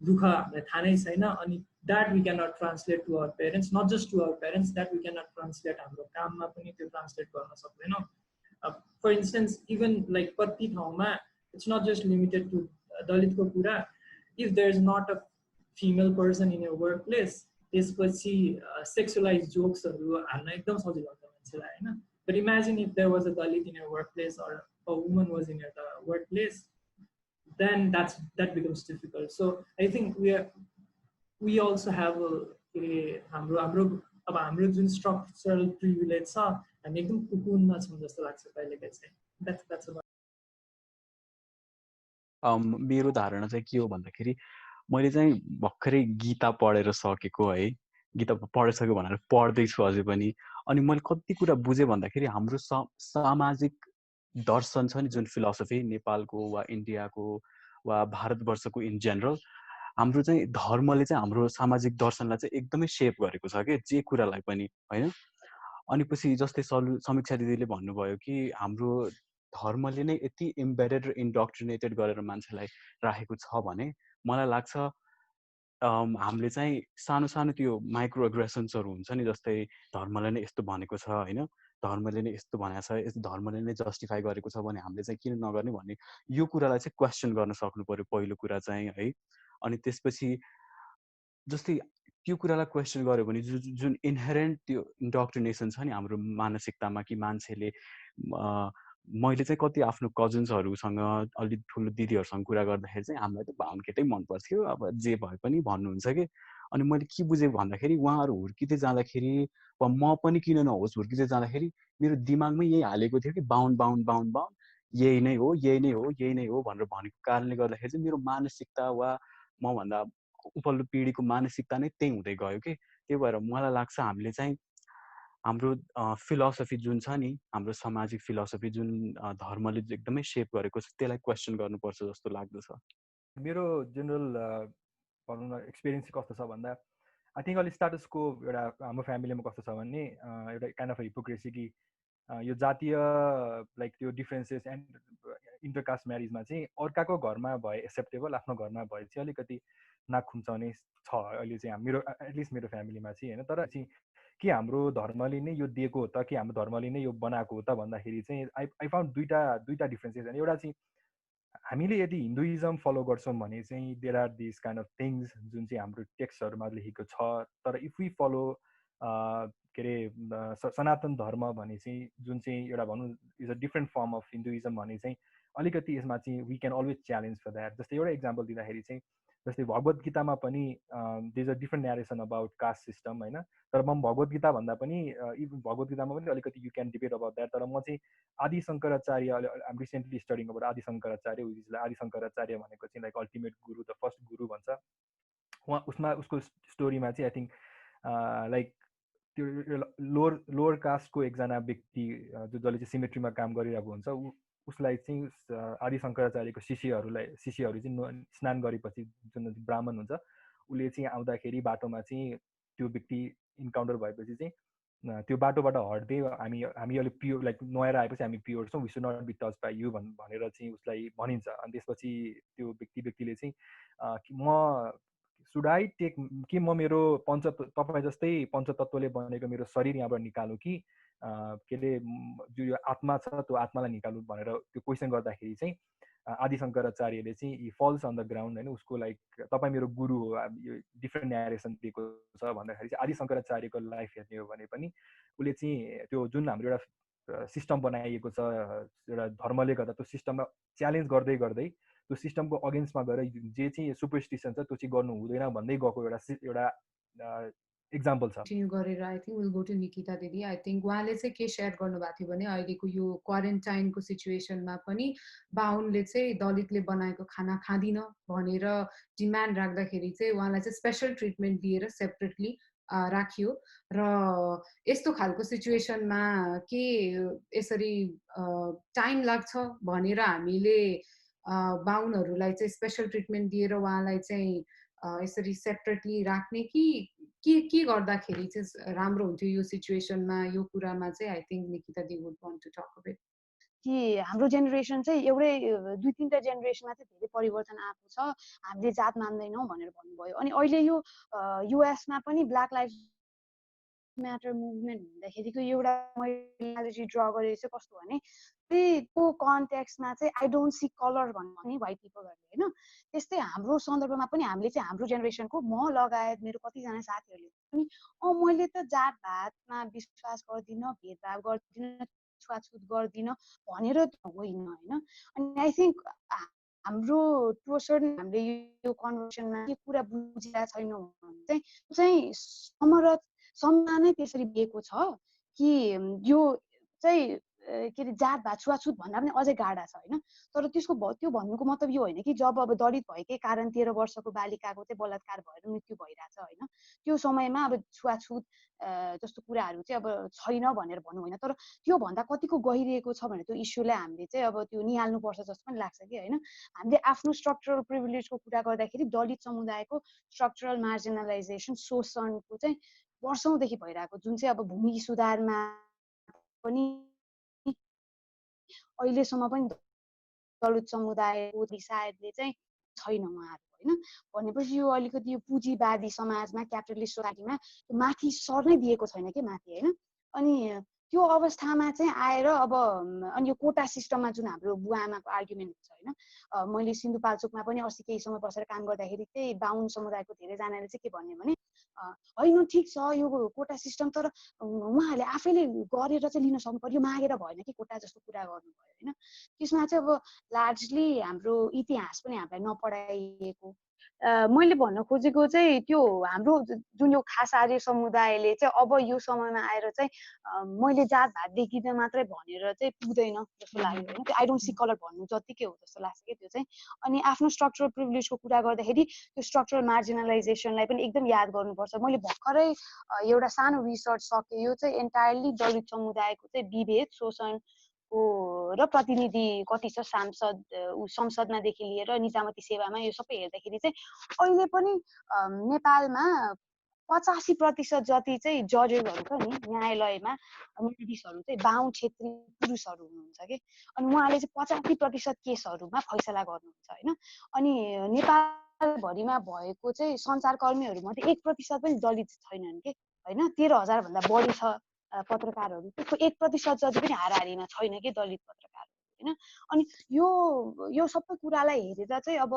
दुःख हामीलाई थाहा नै छैन अनि that we can not translate to our parents not just to our parents that we can not translate हाम्रो काममा पनि त्यो ट्रान्सलेट गर्न सक्दैनौँ फर इन्स्टेन्स इभन लाइक कति ठाउँमा it's not just limited to दलितको कुरा if there is not a female person in your workplace त्यसपछि सेक्सुअलाइज जोक्सहरू हाल्न एकदम सजिलो हुन्छ मान्छेलाई होइन but imagine if there was a Dalit in your workplace or a woman was in your workplace then that becomes difficult. So I think we also have हाम्रो जुन स्ट्रक्चरल प्रिभिलेज छ हामी एकदम कुकुनमा छौँ जस्तो लाग्छ कहिलेकाहीँ चाहिँ that's about मेरो धारणा चाहिँ के हो भन्दाखेरि मैले चाहिँ भर्खरै गीता पढेर सकेको है गीता पढिसक्यो भनेर पढ्दैछु अझै पनि अनि मैले कति कुरा बुझेँ भन्दाखेरि हाम्रो सामाजिक दर्शन छ नि जुन फिलोसफी नेपालको वा इन्डियाको वा भारतवर्षको इन जेनरल हाम्रो चाहिँ धर्मले चाहिँ हाम्रो सामाजिक दर्शनलाई चाहिँ एकदमै सेप गरेको छ के जे कुरालाई पनि हैन अनि पछि जस्तै समीक्षा दिदीले भन्नुभयो कि हाम्रो धर्मले नै यति इम्बेडेड र इन्डोक्ट्रिनेटेड गरेर मान्छेलाई राखेको छ भने मलाई लाग्छ हामीले चाहिँ सानो सानो त्यो माइक्रो एग्रेसन्सहरू हुन्छ नि जस्तै धर्मले नै यस्तो भनेको छ हैन धर्मले नै यस्तो भनेको छ यस्तो धर्मले नै जस्टिफाई गरेको छ भने हामीले चाहिँ किन नगर्ने भन्ने यो कुरालाई चाहिँ क्वेसन गर्न सक्नु पर्यो पहिलो कुरा चाहिँ है अनि त्यसपछि जस्तै त्यो कुरालाई क्वेसन गर्यो भने जुन इनहेरेन्ट त्यो इन्डोक्ट्रिनेसन छ नि हाम्रो मानसिकतामा कि मान्छेले मैले चाहिँ कति आफ्नो कजन्सहरूसँग अलिक ठुलो दिदीहरूसँग कुरा गर्दाखेरि चाहिँ हामीलाई त बाहुन केटै मन पर्थ्यो अब जे भए पनि भन्नुहुन्छ कि अनि मैले के बुझेँ भन्दाखेरि उहाँहरू हुर्किँदै जाँदाखेरि वा म पनि किन नहोस् हुर्किँदै जाँदाखेरि मेरो दिमागमै यही हालेको थियो कि बाहुन बाहुन बाहुन बाहुन यही नै हो यही नै हो यही नै हो भनेर भनेको कारणले गर्दाखेरि चाहिँ मेरो मानसिकता वा मभन्दा उपल्लो पिँढीको मानसिकता नै त्यही हुँदै गयो कि त्यही भएर मलाई लाग्छ हामीले चाहिँ हाम्रो फिलोसफी जुन छ नि हाम्रो सामाजिक फिलोसफी जुन धर्मले एकदमै सेप गरेको छ त्यसलाई क्वेसन गर्नुपर्छ जस्तो लाग्दछ मेरो जेनरल भनौँ न एक्सपिरियन्स कस्तो छ भन्दा आई थिङ्क अहिले स्टाटसको एउटा हाम्रो फ्यामिलीमा कस्तो छ भने एउटा काइन्ड अफ हिपोक्रेसी कि यो जातीय लाइक त्यो डिफ्रेन्सेस एन्ड इन्टरकास्ट म्यारिजमा चाहिँ अर्काको घरमा भए एक्सेप्टेबल आफ्नो घरमा भए चाहिँ अलिकति नाक खुम्चाउने छ अहिले चाहिँ मेरो एटलिस्ट मेरो फ्यामिलीमा चाहिँ होइन तर चाहिँ के हाम्रो धर्मले नै यो दिएको हो त कि हाम्रो धर्मले नै यो बनाएको हो त भन्दाखेरि चाहिँ आई फाउन्ड दुईटा डिफ्रेन्सेस होइन एउटा चाहिँ हामीले यदि हिन्दुइजम फलो गर्छौँ भने चाहिँ there are this kind of things जुन चाहिँ हाम्रो टेक्स्टहरूमा लेखेको छ तर इफ वी फलो के अरे सनातन धर्म भने चाहिँ जुन चाहिँ एउटा भनौँ is a different form of Hinduism भने चाहिँ अलिकति यसमा चाहिँ we can always challenge for that जस्तै एउटा इक्जाम्पल दिँदाखेरि चाहिँ जस्तै भगवत गीतामा पनि there is a different narration about caste system होइन तर म भगवत गीता भन्दा पनि इभन भगवत गीतामा पनि अलिकति you can debate about that तर म चाहिँ आदि Shankaracharya I'm recently studying about आदि शङ्कराचार्य आदि शङ्कराचार्य भनेको चाहिँ like ultimate Guru the first गुरु भन्छ उहाँ उसको स्टोरीमा चाहिँ आई थिङ्क लाइक त्यो लोवर कास्टको एकजना व्यक्ति जसले चाहिँ सिमेट्रीमा काम गरिरहेको हुन्छ उसलाई चाहिँ आदि शङ्कराचार्यको शिष्यहरू चाहिँ स्नान गरेपछि जुन ब्राह्मण हुन्छ उसले चाहिँ आउँदाखेरि बाटोमा चाहिँ त्यो व्यक्ति इन्काउन्टर भएपछि चाहिँ त्यो बाटोबाट हट्दै हामी अलिक प्योर लाइक नुहाएर आएपछि हामी प्योर छौँ we should not be touch by you भनेर चाहिँ उसलाई भनिन्छ अनि त्यसपछि त्यो व्यक्तिले चाहिँ म सुड आई टेक कि म मेरो तपाईँ जस्तै पञ्चतत्त्वले बनेको मेरो शरीर यहाँबाट निकालौँ कि के अरे जो यो आत्मा छ त्यो आत्मालाई निकाल्नु भनेर त्यो क्वेसन गर्दाखेरि चाहिँ आदि शङ्कराचार्यले चाहिँ he falls on the ground होइन उसको लाइक तपाईँ मेरो गुरु हो यो डिफ्रेन्ट न्यारेसन दिएको छ भन्दाखेरि चाहिँ आदि शङ्कराचार्यको लाइफ हेर्ने हो भने पनि उसले चाहिँ त्यो जुन हाम्रो एउटा सिस्टम बनाइएको छ एउटा धर्मले गर्दा त्यो सिस्टमलाई च्यालेन्ज गर्दै गर्दै त्यो सिस्टमको अगेन्स्टमा गएर जे चाहिँ सुपरस्टिसन छ त्यो चाहिँ गर्नु हुँदैन भन्दै गएको एउटा इक्जाम्पल छ कन्टिन्यू गरेर I think will go to Nikita दिदी आई थिङ्क उहाँले चाहिँ के सेयर गर्नुभएको थियो भने अहिलेको यो क्वारेन्टाइनको सिचुएसनमा पनि बाहुनले चाहिँ दलितले बनाएको खाना खाँदिन भनेर डिमान्ड राख्दाखेरि चाहिँ उहाँलाई चाहिँ स्पेसल ट्रिटमेन्ट दिएर सेपरेटली राखियो र यस्तो खालको सिचुएसनमा के यसरी टाइम लाग्छ भनेर हामीले बाहुनहरूलाई चाहिँ स्पेसल ट्रिटमेन्ट दिएर उहाँलाई चाहिँ यसरी सेपरेटली राख्ने कि के गर्दाखेरि चाहिँ राम्रो हुन्थ्यो यो सिचुएसनमा यो कुरामा चाहिँ आई थिङ्क निकिता दी would want to talk a bit कि हाम्रो जेनेरेसन चाहिँ एउटै 2-3टा जेनेरेसनमा चाहिँ धेरै परिवर्तन आएको छ, हामीले जात मान्दैनौँ भनेर भन्नुभयो। अनि अहिले यो युएसमा पनि ब्ल्याक लाइफ म्याटर मुभमेन्ट हुँदाखेरिको एउटा मैले ड्र गरेको चाहिँ कस्तो भने त्यो कन्टेक्स्टमा चाहिँ आई डोन्ट सी कलर भन्नु नि वाइट पिपलहरूले होइन, त्यस्तै हाम्रो सन्दर्भमा पनि हामीले चाहिँ हाम्रो जेनेरेसनको म लगायत मेरो कतिजना साथीहरूले पनि मैले त जात भातमा विश्वास गर्दिनँ, भेदभाव गर्दिनँ, छुवाछुत गर्दिनँ भनेर त होइन होइन। अनि आई थिङ्क हाम्रो टु सर्टन हामीले यो कन्भर्सेसनमा के कुरा बुझिरहेको छैनौँ भने चाहिँ सम्मान नै त्यसरी दिएको छ कि यो चाहिँ के अरे जात भात छुवाछुत भन्दा पनि अझै गाढा छ होइन। तर त्यो भन्नुको मतलब यो होइन कि जब अब दलित भएकै कारण 13 वर्षको बालिकाको चाहिँ बलात्कार भएर मृत्यु भइरहेछ होइन, त्यो समयमा अब छुवाछुत जस्तो कुराहरू चाहिँ अब छैन भनेर भन्नु होइन। तर त्योभन्दा कतिको गहिरिएको छ भने त्यो इस्युलाई हामीले चाहिँ अब त्यो निहाल्नुपर्छ जस्तो पनि लाग्छ कि होइन। हामीले आफ्नो स्ट्रक्चरल प्रिभिलेजको कुरा गर्दाखेरि दलित समुदायको स्ट्रक्चरल मार्जिनलाइजेसन शोषणको चाहिँ वर्षौँदेखि भइरहेको, जुन चाहिँ अब भूमि सुधारमा पनि अहिलेसम्म पनि दलित समुदायको सायदले चाहिँ छैन उहाँहरू होइन। भनेपछि यो अलिकति यो पुँजीवादी समाजमा क्यापिटलिस्ट सोसाइटीमा माथि सर्नै दिएको छैन कि माथि होइन। अनि त्यो अवस्थामा चाहिँ आएर अब अनि यो कोटा सिस्टममा जुन हाम्रो बुवा आमाको आर्ग्युमेन्ट हुन्छ होइन, मैले सिन्धुपाल्चोकमा पनि अस्ति केही समय बसेर काम गर्दाखेरि चाहिँ बाहुन समुदायको धेरैजनाले चाहिँ के भन्यो भने होइन ठिक छ यो कोटा सिस्टम, तर उहाँहरूले आफैले गरेर चाहिँ लिन सक्नु पर्यो, मागेर भएन कि कोटा जस्तो कुरा गर्नुभयो होइन। त्यसमा चाहिँ अब लार्जली हाम्रो इतिहास पनि हामीलाई नपढाइएको। मैले भन्न खोजेको चाहिँ त्यो हाम्रो जुन यो खास आर्य समुदायले चाहिँ अब यो समयमा आएर चाहिँ मैले जात भात देखिँदा मात्रै भनेर चाहिँ पुग्दैन जस्तो लाग्यो होइन। त्यो आई डोन्ट सी कलर भन्नु जतिकै हो जस्तो लाग्छ कि त्यो चाहिँ। अनि आफ्नो स्ट्रक्चरल प्रिभिलेजको कुरा गर्दाखेरि त्यो स्ट्रक्चरल मार्जिनलाइजेसनलाई पनि एकदम याद गर्नुपर्छ। मैले भर्खरै एउटा सानो रिसर्च सकेँ, यो चाहिँ एन्टायरली दलित समुदायको चाहिँ विभेद शोषण र प्रतिनिधि कति छ संसदमादेखि लिएर निजामती सेवामा यो सबै हेर्दाखेरि चाहिँ अहिले पनि नेपालमा 85% जति चाहिँ जजेसहरू छ नि न्यायालयमा न्यायाधीशहरू चाहिँ बाहुन क्षेत्री पुरुषहरू हुनुहुन्छ कि। अनि उहाँले चाहिँ 85% केसहरूमा फैसला गर्नुहुन्छ होइन। अनि नेपालभरिमा भएको चाहिँ सञ्चारकर्मीहरूमध्ये 1% पनि दलित छैनन् कि होइन। 13,000 भन्दा बढी छ पत्रकारहरू, त्यसको 1% जति पनि हाराहारीमा छैन कि दलित पत्रकारहरू होइन। अनि यो सबै कुरालाई हेरेर चाहिँ अब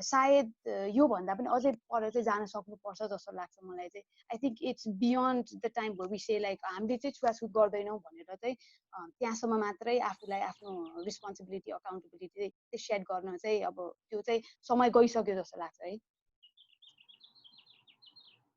सायद योभन्दा पनि अझै पर चाहिँ जान सक्नुपर्छ जस्तो लाग्छ मलाई चाहिँ। I think it's beyond the time भर वी से लाइक हामीले चाहिँ छुवाछुत गर्दैनौँ भनेर चाहिँ त्यहाँसम्म मात्रै आफूलाई आफ्नो रिस्पोन्सिबिलिटी अकाउन्टेबिलिटी चाहिँ सेट गर्न चाहिँ अब त्यो चाहिँ समय गइसक्यो जस्तो लाग्छ है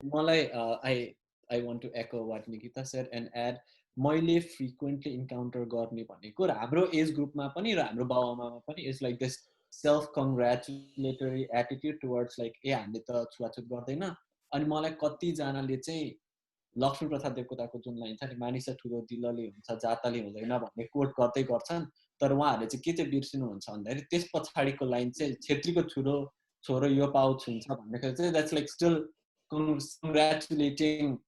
मलाई। I want to echo what Nikita said and add, मैले frequently encounter गर्ने भनेको र हाम्रो एज ग्रुपमा पनि र हाम्रो बाबुआमामा पनि it's like this self congratulatory attitude towards like हामीले त छुवाछुत गर्दैन। अनि मलाई कतिजनाले चाहिँ लक्ष्मी प्रसाद देवकोटाको जुन लाइन छ नि, मानिस ठुलो दिलले हुन्छ जातले हुँदैन भन्ने कोट गर्दै गर्छन्, तर उहाँहरूले चाहिँ के चाहिँ बिर्सिनुहुन्छ भन्दाखेरि त्यस पछाडिको लाइन चाहिँ छेत्रीको ठुलो छोरो यो पाउ छुन्छ भन्दाखेरि चाहिँ that's like still congratulating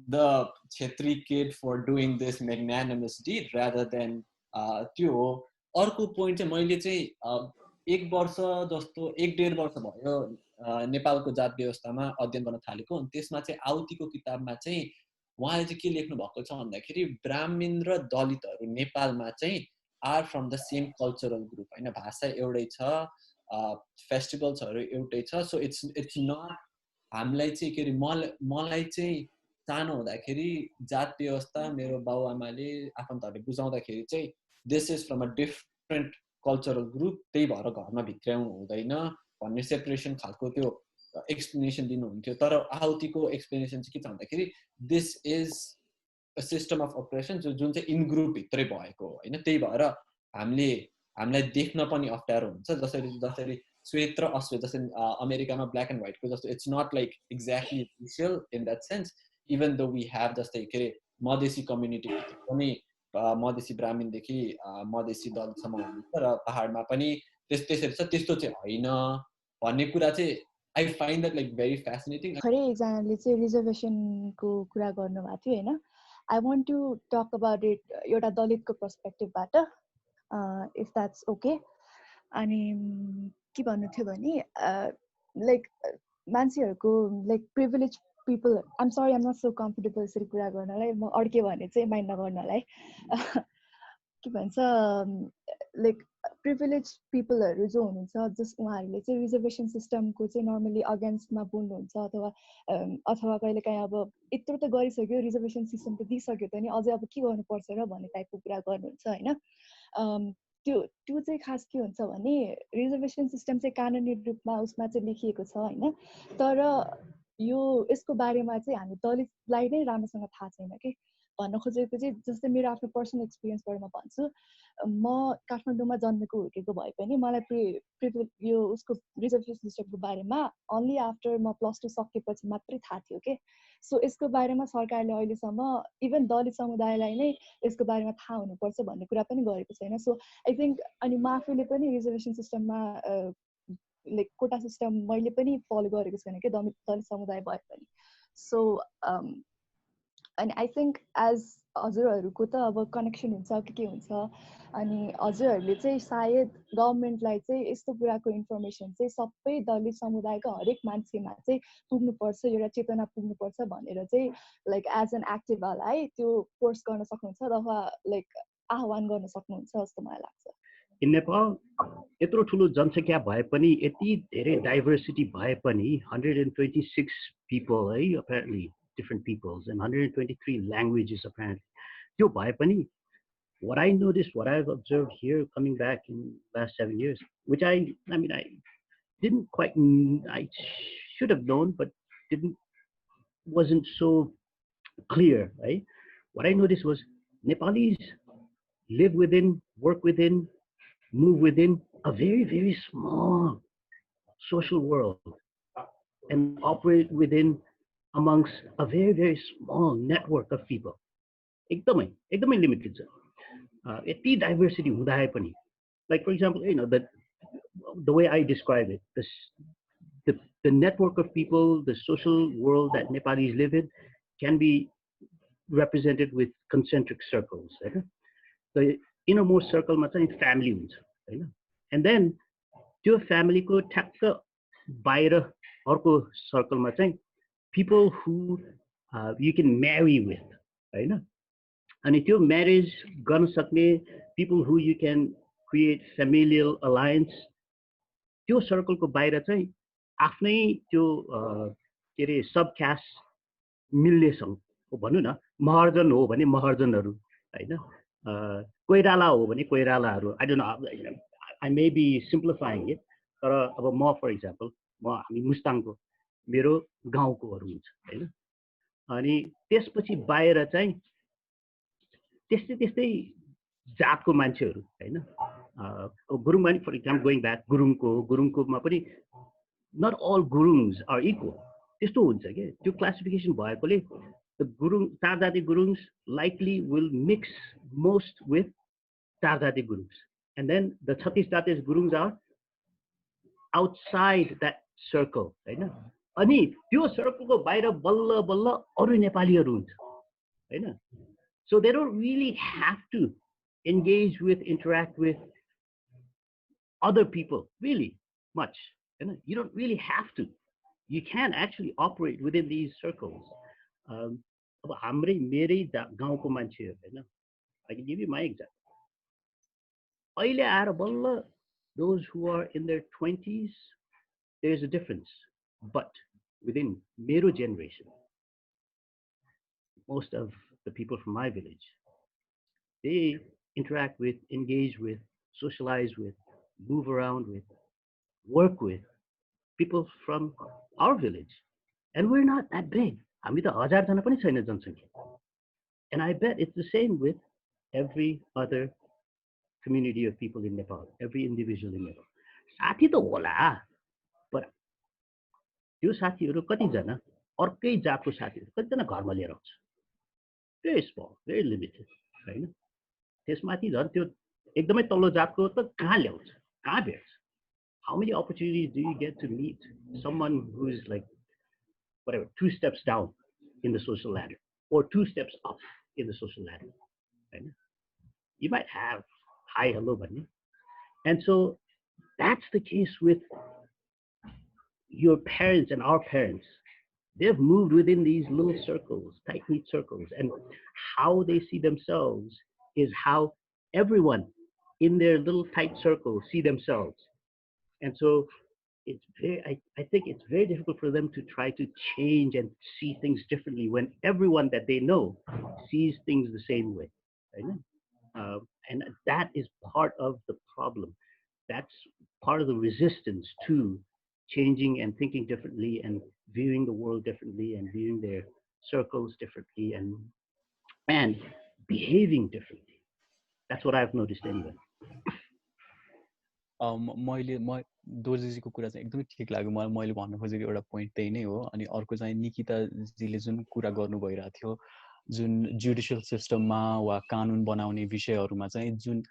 the Chetri kid for doing this magnanimous deed rather than त्यो हो। अर्को पोइन्ट चाहिँ मैले चाहिँ 1 वर्ष जस्तो 1-1.5 वर्ष भयो नेपालको जात व्यवस्थामा अध्ययन गर्न थालेको। अनि त्यसमा चाहिँ आउतीको किताबमा चाहिँ उहाँले चाहिँ के लेख्नु भएको छ भन्दाखेरि ब्राह्मण र दलितहरू नेपालमा चाहिँ are from the same cultural group होइन, भाषा एउटै छ, फेस्टिभल्सहरू एउटै छ। सो इट्स नट हामीलाई चाहिँ के अरे मलाई चाहिँ सानो हुँदाखेरि जात व्यवस्था मेरो बाबुआमाले आफन्तहरूले बुझाउँदाखेरि चाहिँ this is from a different cultural group, त्यही भएर घरमा भित्र्याउनु हुँदैन भन्ने सेपरेसन खालको त्यो एक्सप्लेनेसन दिनुहुन्थ्यो। तर आहुतिको एक्सप्लेनेसन चाहिँ के छ भन्दाखेरि this is a system of operation जुन चाहिँ इन ग्रुप भित्रै भएको होइन। त्यही भएर हामीलाई देख्न पनि अप्ठ्यारो हुन्छ। जसरी श्वेत र अश्वेत, जस्तै अमेरिकामा ब्ल्याक एन्ड व्हाइटको जस्तो it's not like exactly racial in that sense, even though we have जस्तै के अरे मधेसी कम्युनिटी पनि मधेसी ब्राह्मणदेखि मधेसी दलसम्म हुन्छ र पहाडमा पनि त्यसरी छ, त्यस्तो चाहिँ होइन भन्ने कुरा चाहिँ I find that like very fascinating. खरै एकजनाले चाहिँ रिजर्भेसनको कुरा गर्नुभएको थियो होइन। I want to talk about it एउटा दलितको पर्सपेक्टिभबाट, if that's okay. अनि के भन्नु थियो भने लाइक मान्छेहरूको like privilege people, I'm sorry I'm not so comfortable यसरी कुरा गर्नलाई, म अड्के भने चाहिँ माइन्ड नगर्नलाई। के भन्छ लाइक प्रिभिलेज पिपलहरू जो हुनुहुन्छ, जस उहाँहरूले चाहिँ रिजर्भेसन सिस्टमको चाहिँ नर्मली अगेन्स्टमा बोल्नुहुन्छ, अथवा कहिले काहीँ अब यत्रो त गरिसक्यो, रिजर्भेसन सिस्टम त दिइसक्यो त नि, अझै अब के गर्नुपर्छ र भन्ने टाइपको कुरा गर्नुहुन्छ होइन। त्यो चाहिँ खास के हुन्छ भने रिजर्भेसन सिस्टम चाहिँ कानुनी रूपमा उसमा चाहिँ लेखिएको छ होइन, तर यसको बारेमा चाहिँ हामी दलितलाई नै राम्रोसँग थाहा छैन कि। भन्न खोजेको चाहिँ जस्तै मेरो आफ्नो पर्सनल एक्सपिरियन्सबाट म भन्छु, म काठमाडौँमा जन्मेको हुर्केको भए पनि मलाई यो उसको रिजर्भेसन सिस्टमको बारेमा अन्ली आफ्टर म +2 सकेपछि मात्रै थाहा थियो कि। सो यसको बारेमा सरकारले अहिलेसम्म इभन दलित समुदायलाई नै यसको बारेमा थाहा हुनुपर्छ भन्ने कुरा पनि गरेको छैन। सो आई थिङ्क अनि म आफूले पनि रिजर्भेसन सिस्टममा लाइक कोटा सिस्टम मैले पनि फलो गरेको छैन कि दलित समुदाय भए पनि। सो अनि आई थिङ्क एज हजुरहरूको त अब कनेक्सन हुन्छ के हुन्छ, अनि हजुरहरूले चाहिँ सायद गभर्मेन्टलाई चाहिँ यस्तो कुराको इन्फर्मेसन चाहिँ सबै दलित समुदायको हरेक मान्छेमा चाहिँ पुग्नुपर्छ, एउटा चेतना पुग्नुपर्छ भनेर चाहिँ लाइक एज एन एक्टिभ है त्यो कोर्स गर्न सक्नुहुन्छ अथवा लाइक आह्वान गर्न सक्नुहुन्छ जस्तो मलाई लाग्छ। इन नेपाल यत्रो ठुलो जनसङ्ख्या भए पनि, यति धेरै डाइभर्सिटी भए पनि, 126 people है apparently different peoples and 123 languages apparently. त्यो भए पनि what I noticed, what I've observed here coming back in the last 7 years, which I mean I didn't quite, I should have known but wasn't so clear, right? What I noticed was Nepalis live within, work within, move within a very, very small social world and operate within amongst a very, very small network of people. एकदमै limited छ। यति diversity हुँदा पनि, like for example, you know, the way I describe it, the network of people, the social world that Nepalis live in can be represented with concentric circles, right? The innermost circle मा चाहिँ family हुन्छ हैन, and then त्यो family को ठ्याक्क बाहिर अर्को circle मा चाहिँ people who you can marry with, हैन, अनि त्यो marriage गर्न सक्ने people who you can create familial alliance, त्यो circle को बाहिर चाहिँ आफ्नै त्यो के रे सब caste मिल्नेसँग भनौँ न, महर्जन हो भने महर्जनहरू हैन, कोइराला हो भने कोइरालाहरू, I don't know, I may be simplifying it, तर अब म for example, हामी मुस्ताङको मेरो गाउँकोहरू हुन्छ हैन, अनि त्यसपछि बाहिर चाहिँ त्यस्तै जातको मान्छेहरू हैन, गुरुङमा नि for example going back गुरुङकोमा पनि not all gurungs are equal, त्यस्तो हुन्छ के, त्यो classification भएकोले the gurung Tardati gurungs likely will mix most with Tardati gurungs, and then the Chhattis Datis gurungs are outside that circle, हैन, अनि त्यो circle को बाहिर बल्ल बल्ल अरु नेपालीहरू हुन्छ हैन, so they don't really have to engage with, interact with other people really much, हैन, you don't really have to, you can actually operate within these circles. अब हाम्रै मेरै गाउँको मान्छेहरू हैन, I can give you my example. अहिले आएर बल्ल those who are in their 20s, there's a difference, but within मेरो generation, most of the people from my village, they interact with, engage with, socialize with, move around with, work with people from our village, and we're not that big. हामी त 1000 जना पनि छैन जनसङ्ख्या, and I bet it's the same with every other community of people in Nepal, every individual in Nepal. साथी त होला, but त्यो साथीहरू कतिजना अर्कै जातको साथीहरू कतिजना घरमा लिएर आउँछ, very small, very limited, हैन, त्यसमाथि झन् त्यो एकदमै तल्लो जातको त कहाँ ल्याउँछ, कहाँ भेट्छ? How many opportunities do you get to meet someone who is like whatever 2 steps down in the social ladder or 2 steps up in the social ladder. Right? You might have hi, hello, bunny. And so that's the case with your parents and our parents. They've moved within these little circles, tight knit circles, and how they see themselves is how everyone in their little tight circle see themselves. And so it's I think it's very difficult for them to try to change and see things differently when everyone that they know sees things the same way. Right? And that is part of the problem. That's part of the resistance to changing and thinking differently and viewing the world differently and viewing their circles differently and behaving differently. That's what I've noticed anyway. मैले दोर्जीजीको कुरा चाहिँ एकदमै ठिक लाग्यो मलाई मैले भन्न खोजेको एउटा पोइन्ट त्यही नै हो अनि अर्को चाहिँ निकिताजीले जुन कुरा गर्नु भइरहेको थियो जुन जुडिसियल सिस्टममा वा कानुन बनाउने विषयहरूमा चाहिँ जुन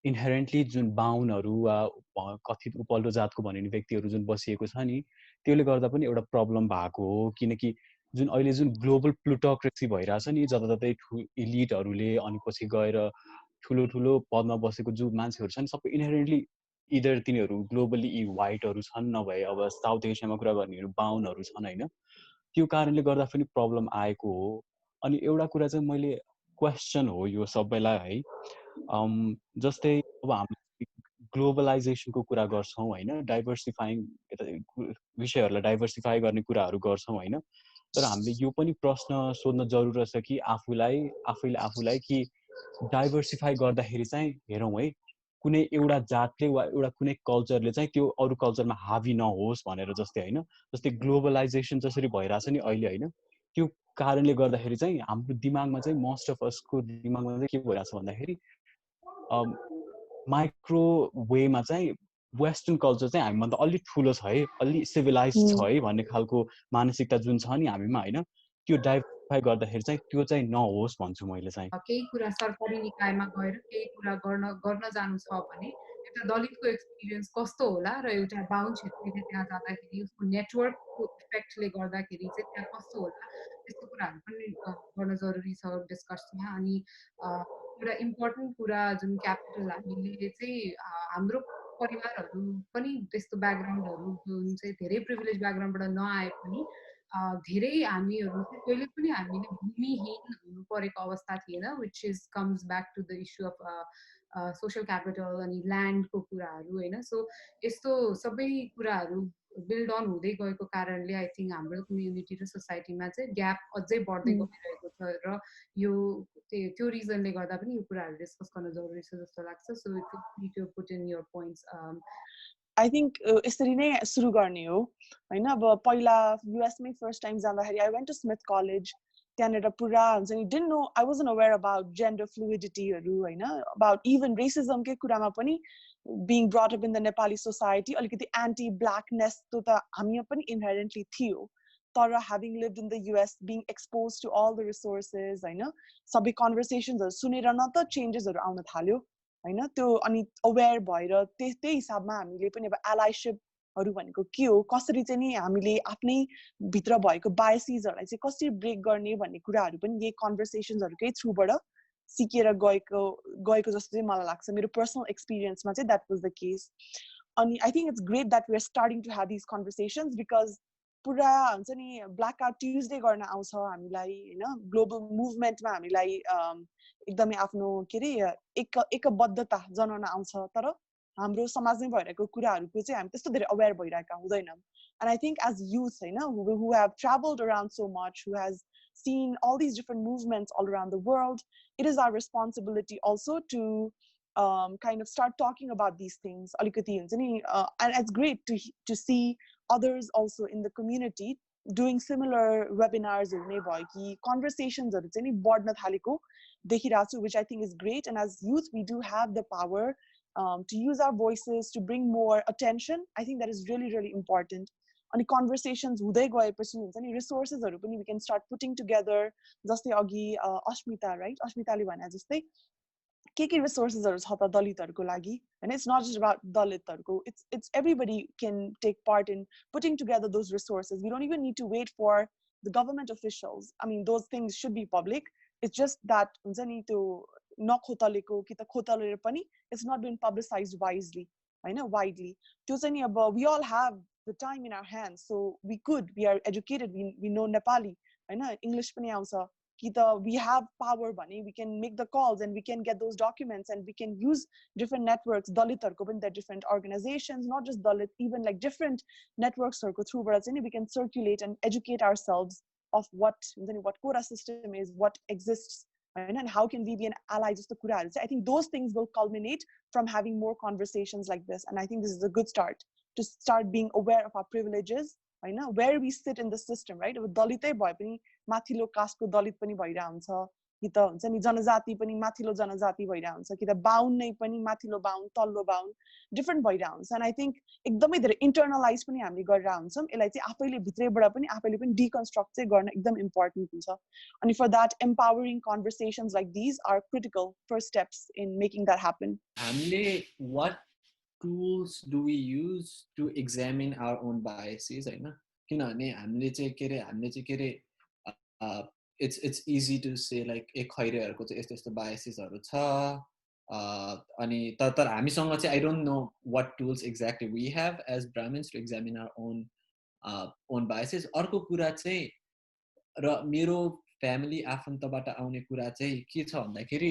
इन्हेरेन्टली जुन बाहुनहरू वा कथित उपल्लो जातको भनिने व्यक्तिहरू जुन बसिएको छ नि त्यसले गर्दा पनि एउटा प्रब्लम भएको हो किनकि जुन अहिले जुन ग्लोबल प्लुटोक्रेसी भइरहेछ नि जताततै इलिटहरूले अनि पछि गएर ठुलो ठुलो पदमा बसेको जो मान्छेहरू छन् सबै इन्हेरेन्टली इदर तिनीहरू ग्लोबली वाइटहरू छन् नभए अब साउथ एसियामा कुरा गर्नेहरू बाहुनहरू छन् होइन त्यो कारणले गर्दा पनि प्रब्लम आएको हो अनि एउटा कुरा चाहिँ मैले क्वेसन हो यो सबैलाई है जस्तै अब हामी ग्लोबलाइजेसनको कुरा गर्छौँ होइन डाइभर्सिफाइङ विषयहरूलाई डाइभर्सिफाई गर्ने कुराहरू गर्छौँ होइन तर हामीले यो पनि प्रश्न सोध्न जरुरत छ कि आफूलाई कि डाइभर्सिफाई गर्दाखेरि चाहिँ हेरौँ है कुनै एउटा जातले वा एउटा कुनै कल्चरले चाहिँ त्यो अरू कल्चरमा हावी नहोस् भनेर जस्तै होइन जस्तै ग्लोबलाइजेसन जसरी भइरहेछ नि अहिले होइन त्यो कारणले गर्दाखेरि चाहिँ हाम्रो दिमागमा चाहिँ मोस्ट अफ असको दिमागमा चाहिँ के भइरहेछ भन्दाखेरि माइक्रो वेमा चाहिँ वेस्टर्न कल्चर चाहिँ हामीभन्दा अलि ठुलो छ है अलि सिभिलाइज छ है भन्ने खालको मानसिकता जुन छ नि हामीमा होइन त्यो डाइभर्सिफाई गर्दाखेरि चाहिँ त्यो चाहिँ नहोस् भन्छु मैले चाहिँ केही कुरा सरकारी निकायमा गएर केही कुरा गर्न जानु छ भने एउटा दलितको एक्सपिरियन्स कस्तो होला र एउटा बाहुन क्षेत्रीले त्यहाँ जाँदाखेरि उसको नेटवर्कको इफेक्टले गर्दाखेरि चाहिँ त्यहाँ कस्तो होला त्यस्तो कुराहरू पनि गर्न जरुरी छ डिस्कसमा अनि एउटा इम्पोर्टेन्ट कुरा जुन क्यापिटल हामीले चाहिँ हाम्रो परिवारहरू पनि त्यस्तो ब्याकग्राउन्डहरू जुन चाहिँ धेरै प्रिभिलेज ब्याकग्राउन्डबाट नआए पनि धेरै हामीहरू चाहिँ कहिले पनि हामीले भूमिहीन हुनु परेको अवस्था थिएन which is comes back to the issue of social capital अनि ल्यान्डको कुराहरू होइन सो यस्तो सबै कुराहरू बिल्ड अन हुँदै गएको कारणले आई थिङ्क हाम्रो कम्युनिटी र सोसाइटीमा चाहिँ ग्याप अझै बढ्दै गइरहेको छ र यो त्यो रिजनले गर्दा पनि यो कुराहरू डिस्कस गर्न जरुरी छ जस्तो लाग्छ so if you need to put in your points I think यसरी नै सुरु गर्ने हो होइन अब पहिला युएसमै फर्स्ट टाइम जाँदाखेरि I went to Smith College त्यहाँनिर पुरा हुन्छ नि didn't know I wasn't aware about gender फ्लुइडिटीहरू होइन अबाउट इभन रेसिजमकै कुरामा पनि being brought up in the Nepali society अलिकति एन्टी ब्ल्याकनेस त्यो त हामीमा पनि इनहेरेन्टली थियो तर having lived in the US being expose to all the resources होइन सबै कन्भर्सेसन्सहरू सुनेर न त चेन्जेसहरू आउन थाल्यो होइन त्यो अनि अवेर भएर त्यही हिसाबमा हामीले पनि अब एलाइसिपहरू भनेको के हो कसरी चाहिँ नि हामीले आफ्नै भित्र भएको बायसिसहरूलाई चाहिँ कसरी ब्रेक गर्ने भन्ने कुराहरू पनि यही कन्भर्सेसन्सहरूकै थ्रुबाट सिकेर गएको जस्तो चाहिँ मलाई लाग्छ मेरो पर्सनल एक्सपिरियन्समा चाहिँ द्याट वाज द केस अनि I think it's great that we are starting to have these conversations because पुरा हुन्छ नि ब्ल्याक आउट ट्युजडे गर्न आउँछ हामीलाई होइन ग्लोबल मुभमेन्टमा हामीलाई एकदमै आफ्नो के अरे एकबद्धता जनाउन आउँछ तर हाम्रो समाजमै भइरहेको कुराहरूको चाहिँ हामी त्यस्तो धेरै अवेर भइरहेका हुँदैनौँ and I think as youth होइन who have travelled around so much who has seen all these different movements all around the world, it is our responsibility also to kind of start talking about these things. And it's great to see others also in the community doing similar webinars or conversations which I think is great. And as youth, we do have the power to use our voices to bring more attention. I think that is really, really important. अनि conversations हुँदै गएपछि हुन्छ नि रिसोर्सेसहरू पनि we can start putting together जस्तै अघि अस्मिता right अस्मिताले भने जस्तै के रिसोर्सेसहरू छ त दलितहरूको लागि होइन इट्स नट जस्ट अबाउट दलितहरूको it's everybody can take part in putting together those resources we don't even need to wait for the government officials. I mean, those things should be public. It's just that हुन्छ नि त्यो नखोतलेको कि त खोतलेर पनि it's not been publicized wisely हैन widely त्यो चाहिँ नि अब we all have the time in our hands so we are educated we know Nepali हैन English पनि आउँछ कि त we have power भने we can make the calls and we can get those documents and we can use different networks दलितहरुको पनि the different organizations not just Dalit even like different networks हरुको throughबाट चाहिँ we can circulate and educate ourselves of what quota system is what exists and how can we be an ally just to I think those things will culminate from having more conversations like this and I think this is a good start to start being aware of our privileges I know where we sit in the system right dalitai bhaye pani mathilo caste ko dalit pani bhaira huncha कि त हुन्छ नि जनजाति पनि माथिल्लो जनजाति भइरा हुन्छ कि त बाहुन नै पनि माथिल्लो बाहुन तल्लो बाहुन डिफरेंट भइरा हुन्छ and I think एकदमै धेरै इन्टरनलाइज पनि हामीले गरिरा हुन्छौं यसलाई चाहिँ आफैले भित्रैबाट पनि आफैले पनि डिकन्स्ट्रक्ट चाहिँ गर्न एकदम इम्पोर्टेन्ट हुन्छ अनि for that empowering conversations like these are critical first steps in making that happen हामीले what tools do we use to examine our own biases हैन किनभने हामीले चाहिँ के रे it's easy to say like एक खैरेहरुको चाहिँ यस्तो biasesहरु छ अनि तर हामीसँग चाहिँ I don't know what tools exactly we have as Brahmins to examine our own biases अर्को कुरा चाहिँ र मेरो फ्यामिली आफन्तबाट आउने कुरा चाहिँ के छ भन्दाखेरि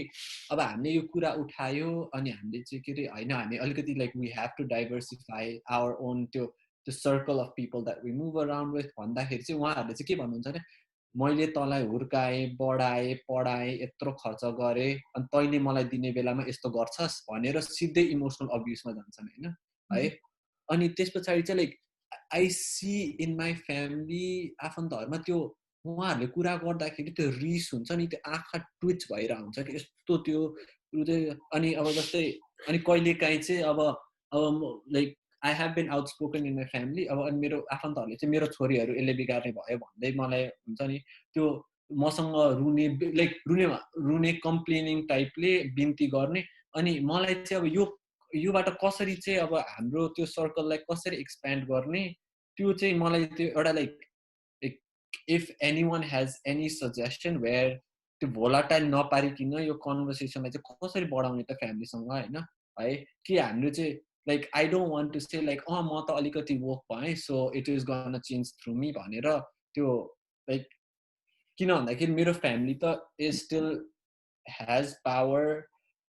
अब हामीले यो कुरा उठायो अनि हामीले चाहिँ के रे हैन हामी अलिकति like we have to diversify our own त्यो circle of people that we move around with भन्दाखेरि चाहिँ उहाँहरुले चाहिँ के भन्नुहुन्छ भने मैले तँलाई हुर्काए बढाए पढाए यत्रो खर्च गरे अनि तैँले मलाई दिने बेलामा यस्तो गर्छस् भनेर सिधै इमोशनल अब्युजमा जान्छन् हैन है अनि त्यसपछि चाहिँ like I see in my family आफन्तहरुमा त्यो उहाँहरुले कुरा गर्दाखेरि त्यो रिस हुन्छ नि त्यो आँखा ट्विच भइरा हुन्छ कि यस्तो त्यो अनि अब जस्तै अनि कहिलेकाहीँ चाहिँ अब like I have been outspoken in my family अब अनि मेरो आफन्तहरुले चाहिँ मेरो छोरीहरु यसले बिगार्ने भयो भन्दै मलाई हुन्छ नि त्यो मसँग रुने लाइक रुने कम्प्लेनिङ टाइपले बिन्ती गर्ने अनि मलाई चाहिँ अब योबाट कसरी चाहिँ अब हाम्रो त्यो सर्कललाई कसरी एक्सप्यान्ड गर्ने त्यो चाहिँ मलाई त्यो एउटा like if anyone has any suggestion where त्यो भोलाटाइल नपारिकिन यो कन्भर्सेसनलाई चाहिँ कसरी बढाउने त फ्यामिलीसँग हैन है कि हामीले चाहिँ like I don't want to say like म त अलिकति वोक भए so it is gonna change through me भनेर त्यो like किन भन्दाखेरि मेरो फ्यामिली त is still has power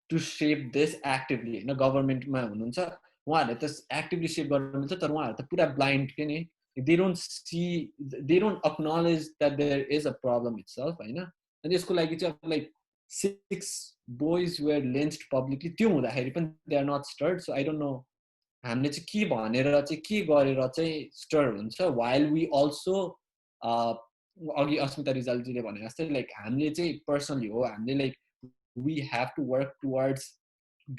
to shape this actively हैन गभर्नमेन्टमा हुनुहुन्छ उहाँहरुले त एक्टिभली शेप गर्न मिल्छ तर उहाँहरु त पुरा ब्लाइन्ड के नि they don't acknowledge that there is a problem itself हैन अनि यसको लागि चाहिँ like 6 boys were lynched publicly त्यो हुँदाखेरि पनि they are not stirred so I don't know हामीले चाहिँ के भनेर चाहिँ के गरेर चाहिँ स्टर हुन्छ while we also अघि अस्मिता रिजालजीले भने जस्तै लाइक हामीले चाहिँ पर्सनली हो हामीले like we have to work towards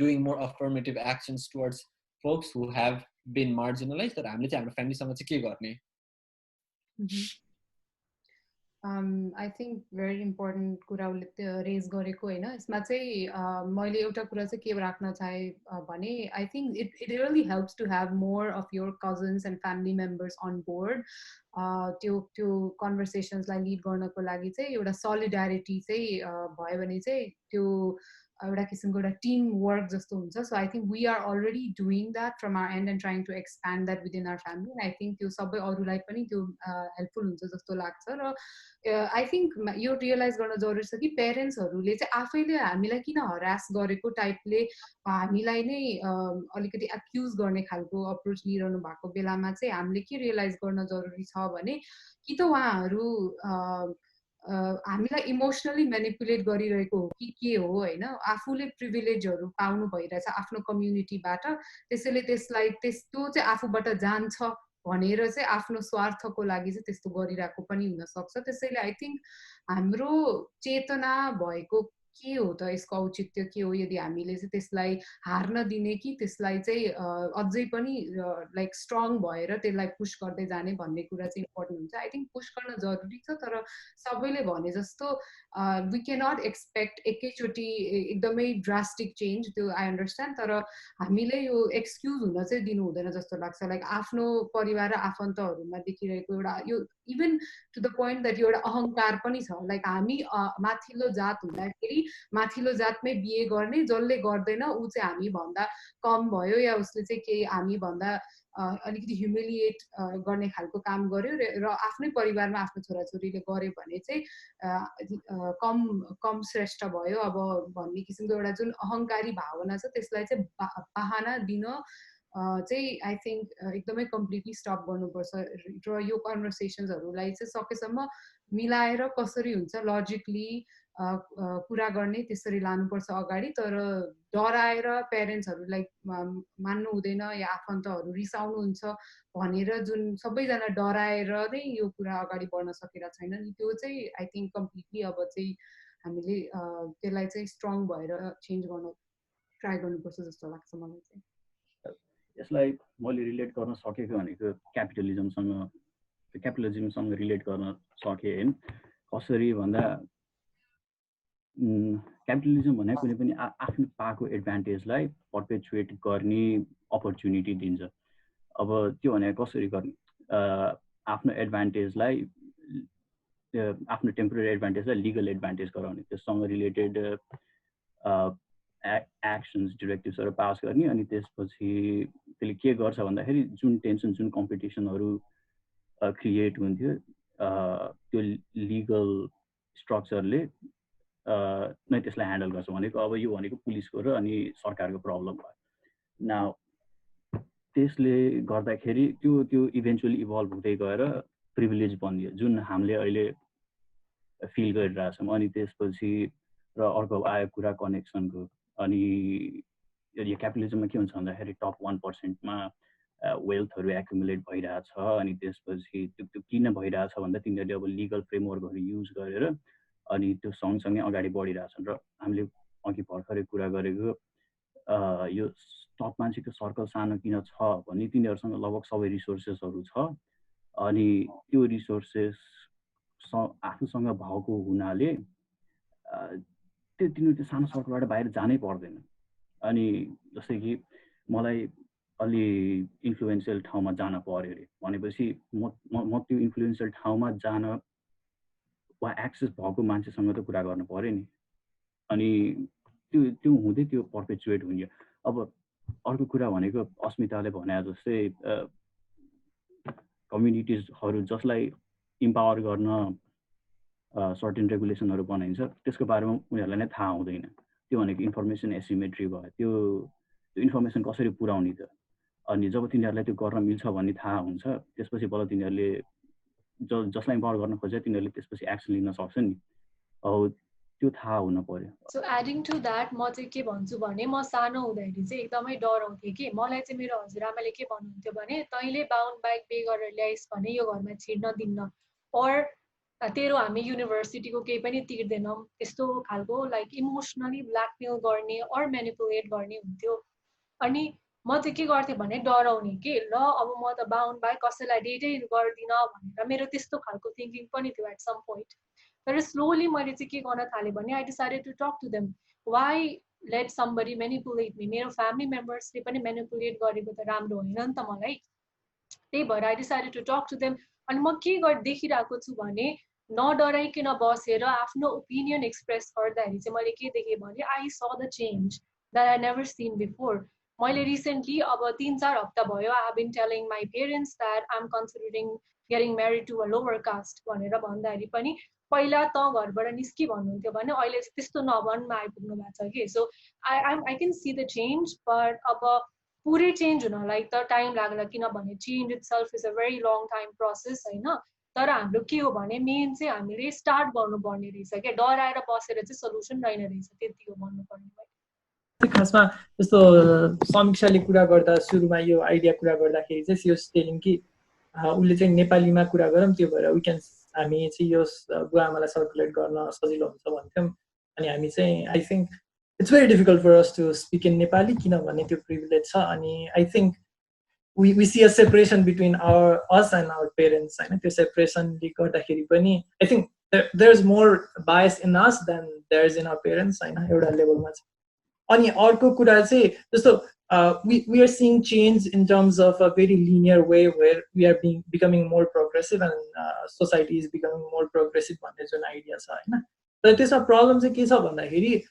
doing more affirmative actions towards folks who have been marginalized तर हामीले चाहिँ हाम्रो फ्यामिलीसँग चाहिँ के गर्ने I think very important कुरा उले रेज गरेको हैन यसमा चाहिँ मैले एउटा कुरा चाहिँ के राख्न चाहे भने I think it really helps to have more of your cousins and family members on board त्यो conversations लाई lead गर्नको लागि चाहिँ एउटा solidarity चाहिँ भयो भने चाहिँ त्यो एउटा किसिमको एउटा टीम वर्क जस्तो हुन्छ so I think we are already doing that from our end and trying to expand that within our family and I think त्यो सबै अरूलाई पनि त्यो हेल्पफुल हुन्छ जस्तो लाग्छ र I think यो रियलाइज गर्न जरुरी छ कि पेरेन्ट्सहरुले चाहिँ आफैले हामीलाई किन हरास गरेको टाइपले हामीलाई नै अलिकति एक्युज गर्ने खालको अप्रोच लिइरहनु भएको बेलामा चाहिँ हामीले के रियलाइज गर्न जरुरी छ भने कि त उहाँहरु हामीलाई इमोसनली म्यानिपुलेट गरिरहेको हो कि के हो हैन आफूले प्रिभिलेजहरु पाउनु भइरहेछ आफ्नो कम्युनिटीबाट त्यसैले त्यसलाई त्यस्तो चाहिँ आफूबाट जान्छ भनेर चाहिँ आफ्नो स्वार्थको लागि चाहिँ त्यस्तो गरिरहेको पनि हुन सक्छ त्यसैले आई थिंक हाम्रो चेतना भएको के हो त यसको औचित्य के हो, यदि हामीले चाहिँ त्यसलाई हार्न दिने कि त्यसलाई चाहिँ अझै पनि लाइक स्ट्रङ भएर त्यसलाई पुश गर्दै जाने भन्ने कुरा चाहिँ इम्पोर्टेन्ट हुन्छ। आई थिङ्क पुश गर्न जरुरी छ, तर सबैले भने जस्तो वी क्यानट एक्सपेक्ट एकैचोटि एकदमै ड्रास्टिक चेन्ज, त्यो आई अन्डरस्ट्यान्ड, तर हामीले यो एक्सक्युज हुन चाहिँ दिनु हुँदैन जस्तो लाग्छ। लाइक आफ्नो परिवार र आफन्तहरूमा देखिरहेको एउटा यो even to the point that यो एउटा अहङ्कार पनि छ। लाइक हामी माथिल्लो जात हुँदाखेरि माथिल्लो जातमै बिहे गर्ने, जसले गर्दैन ऊ चाहिँ हामी भन्दा कम भयो या उसले चाहिँ केही हामी भन्दा अलिकति ह्युमिलिएट गर्ने खालको काम गर्यो र आफ्नै परिवारमा आफ्नो छोराछोरीले गर्यो भने चाहिँ कम श्रेष्ठ भयो अब भन्ने किसिमको एउटा जुन अहङ्कारी भावना छ त्यसलाई चाहिँ बहाना दिन चाहिँ आई थिङ्क एकदमै कम्प्लिटली स्टप गर्नुपर्छ र यो कन्भर्सेसन्सहरूलाई चाहिँ सकेसम्म मिलाएर कसरी हुन्छ लजिकली कुरा गर्ने त्यसरी लानुपर्छ अगाडि। तर डराएर प्यारेन्ट्सहरूलाई मान्नु हुँदैन या आफन्तहरू रिसाउनुहुन्छ भनेर जुन सबैजना डराएर नै यो कुरा अगाडि बढ्न सकेर छैन नि, त्यो चाहिँ आई थिङ्क कम्प्लिटली अब चाहिँ हामीले त्यसलाई चाहिँ स्ट्रङ भएर चेन्ज गर्न ट्राई गर्नुपर्छ जस्तो लाग्छ मलाई चाहिँ। यसलाई मैले रिलेट गर्न सकेको भनेको क्यापिटलिजमसँग रिलेट गर्न सकेँ हैन। कसरी भन्दा क्यापिटलिजम भने कुनै पनि आफ्नो पाएको एडभान्टेजलाई पर्पेचुएट गर्ने अपर्च्युनिटी दिन्छ। अब त्यो भने कसरी गर्ने, आफ्नो एडभान्टेजलाई आफ्नो टेम्पोररी एडभान्टेजलाई लिगल एडभान्टेज गराउने, त्यससँग रिलेटेड एक्सन्स डिरेक्टिभ्सहरू पास गर्ने। अनि त्यसपछि त्यसले के गर्छ भन्दाखेरि जुन टेन्सन जुन कम्पिटिसनहरू क्रिएट हुन्थ्यो त्यो लिगल स्ट्रक्चरले नै त्यसलाई ह्यान्डल गर्छ। भनेको अब यो भनेको पुलिसको र अनि सरकारको प्रब्लम भयो। नाउ त्यसले गर्दाखेरि त्यो इभेन्चुअली इभल्भ हुँदै गएर प्रिभिलेज बनियो जुन हामीले अहिले फिल गरिरहेछौँ। अनि त्यसपछि र अर्को आयो कुरा कनेक्सनको। अनि यो क्यापिटलिजममा के हुन्छ भन्दाखेरि टप 1%मा वेल्थहरू एक्युमुलेट भइरहेछ। अनि त्यसपछि त्यो किन भइरहेछ भन्दा तिनीहरूले अब लिगल फ्रेमवर्कहरू युज गरेर अनि त्यो सँगसँगै अगाडि बढिरहेछन्। र हामीले अघि भर्खरै कुरा गरेको यो टप मान्छेको सर्कल सानो किन छ भने तिनीहरूसँग लगभग सबै रिसोर्सेसहरू छ। अनि त्यो रिसोर्सेस आफूसँग भएको हुनाले त्यो तिनीहरू त्यो सानो सर्कलबाट बाहिर जानै पर्दैन। अनि जस्तै कि मलाई अलि इन्फ्लुएन्सियल ठाउँमा जान पर्यो अरे भनेपछि म त्यो इन्फ्लुएन्सियल ठाउँमा जान वा एक्सेस भएको मान्छेसँग त कुरा गर्नु पर्यो नि। अनि त्यो हुँदै त्यो पर्पेचुएट हुने। अब अर्को कुरा भनेको अस्मिताले भने जस्तै कम्युनिटिजहरू जसलाई इम्पावर गर्न सर्टेन रेगुलेसनहरू बनाइन्छ त्यसको बारेमा उनीहरूलाई नै थाहा हुँदैन। त्यो भनेको इन्फर्मेसन एसिमेट्री भयो। त्यो इन्फर्मेसन कसरी पुर्याउने त। अनि जब तिनीहरूलाई त्यो गर्न मिल्छ भन्ने थाहा हुन्छ त्यसपछि बल्ल तिनीहरूले जसलाई इम्पावर गर्न खोज्छ तिनीहरूले त्यसपछि एक्सन लिन सक्छ नि। अब त्यो थाहा हुन पर्यो। सो एडिङ टु द्याट म चाहिँ के भन्छु भने म सानो हुँदाखेरि चाहिँ एकदमै डराउँथेँ कि मलाई चाहिँ मेरो हजुरआमाले के भन्नुहुन्थ्यो भने तैँले बाहुन बाइक पे गरेर ल्याइस् भने यो घरमा छिर्न दिन्न, और तेरो हामी युनिभर्सिटीको केही पनि तिर्दैनौँ, त्यस्तो खालको लाइक इमोसनली ब्ल्याकमेल गर्ने और म्यानिपुलेट गर्ने हुन्थ्यो। अनि म चाहिँ के गर्थेँ भने डराउने कि ल अब म त बाहुन बाइक कसैलाई डेटै गर्दिनँ भनेर मेरो त्यस्तो खालको थिङ्किङ पनि थियो एट सम पोइन्ट। तर स्लोली मैले चाहिँ के गर्न थालेँ भने I decided to talk to them, why let somebody manipulate me. मेरो फ्यामिली मेम्बर्सले पनि म्यानिपुलेट गरेको त राम्रो होइन नि त मलाई। त्यही भएर I decided to talk to them. अनि म के देखिरहेको छु भने नडराइकन बसेर आफ्नो ओपिनियन एक्सप्रेस गर्दाखेरि चाहिँ मैले के देखेँ भने I saw the change that I never seen before. मैले रिसेन्टली अब 3-4 हप्ता भयो I have been telling my parents that I am considering getting married to a lower caste भनेर भन्दाखेरि पनि पहिला त घरबाट निस्कि भन्नुहुन्थ्यो भने अहिले त्यस्तो नभनमा आइपुग्नु भएको छ कि। So I can see the change, but अब पुरै चेन्ज हुनलाई त टाइम लाग्ला किनभने change it self is a very long time process होइन। तर हाम्रो के हो भने मेन चाहिँ हामीले स्टार्ट गर्नुपर्ने रहेछ क्या, डराएर बसेर चाहिँ सल्युसन रहेन रहेछ, त्यति हो भन्नुपर्ने। खासमा जस्तो समीक्षाले कुरा गर्दा सुरुमा यो आइडिया कुरा गर्दाखेरि चाहिँ सी वाज टेलिङ कि उसले चाहिँ नेपालीमा कुरा गरौँ, त्यो भएर वी क्यान हामी चाहिँ यो बुवा आमालाई सर्कुलेट गर्न सजिलो हुन्छ भन्थ्यौँ। अनि हामी चाहिँ I think it's very difficult for us to speak in Nepali किनभने त्यो प्रिभिलेज छ अनि I think we see a separation between us and our parents होइन त्यो सेपरेसनले गर्दाखेरि पनि I think there is more bias in us than there is in our parents होइन एउटा लेभलमा चाहिँ अनि अर्को कुरा चाहिँ जस्तो we are seeing change in terms of a very linear way where we are becoming more progressive and society is becoming more progressive भन्ने जुन आइडिया छ होइन तर त्यसमा प्रब्लम चाहिँ के छ भन्दाखेरि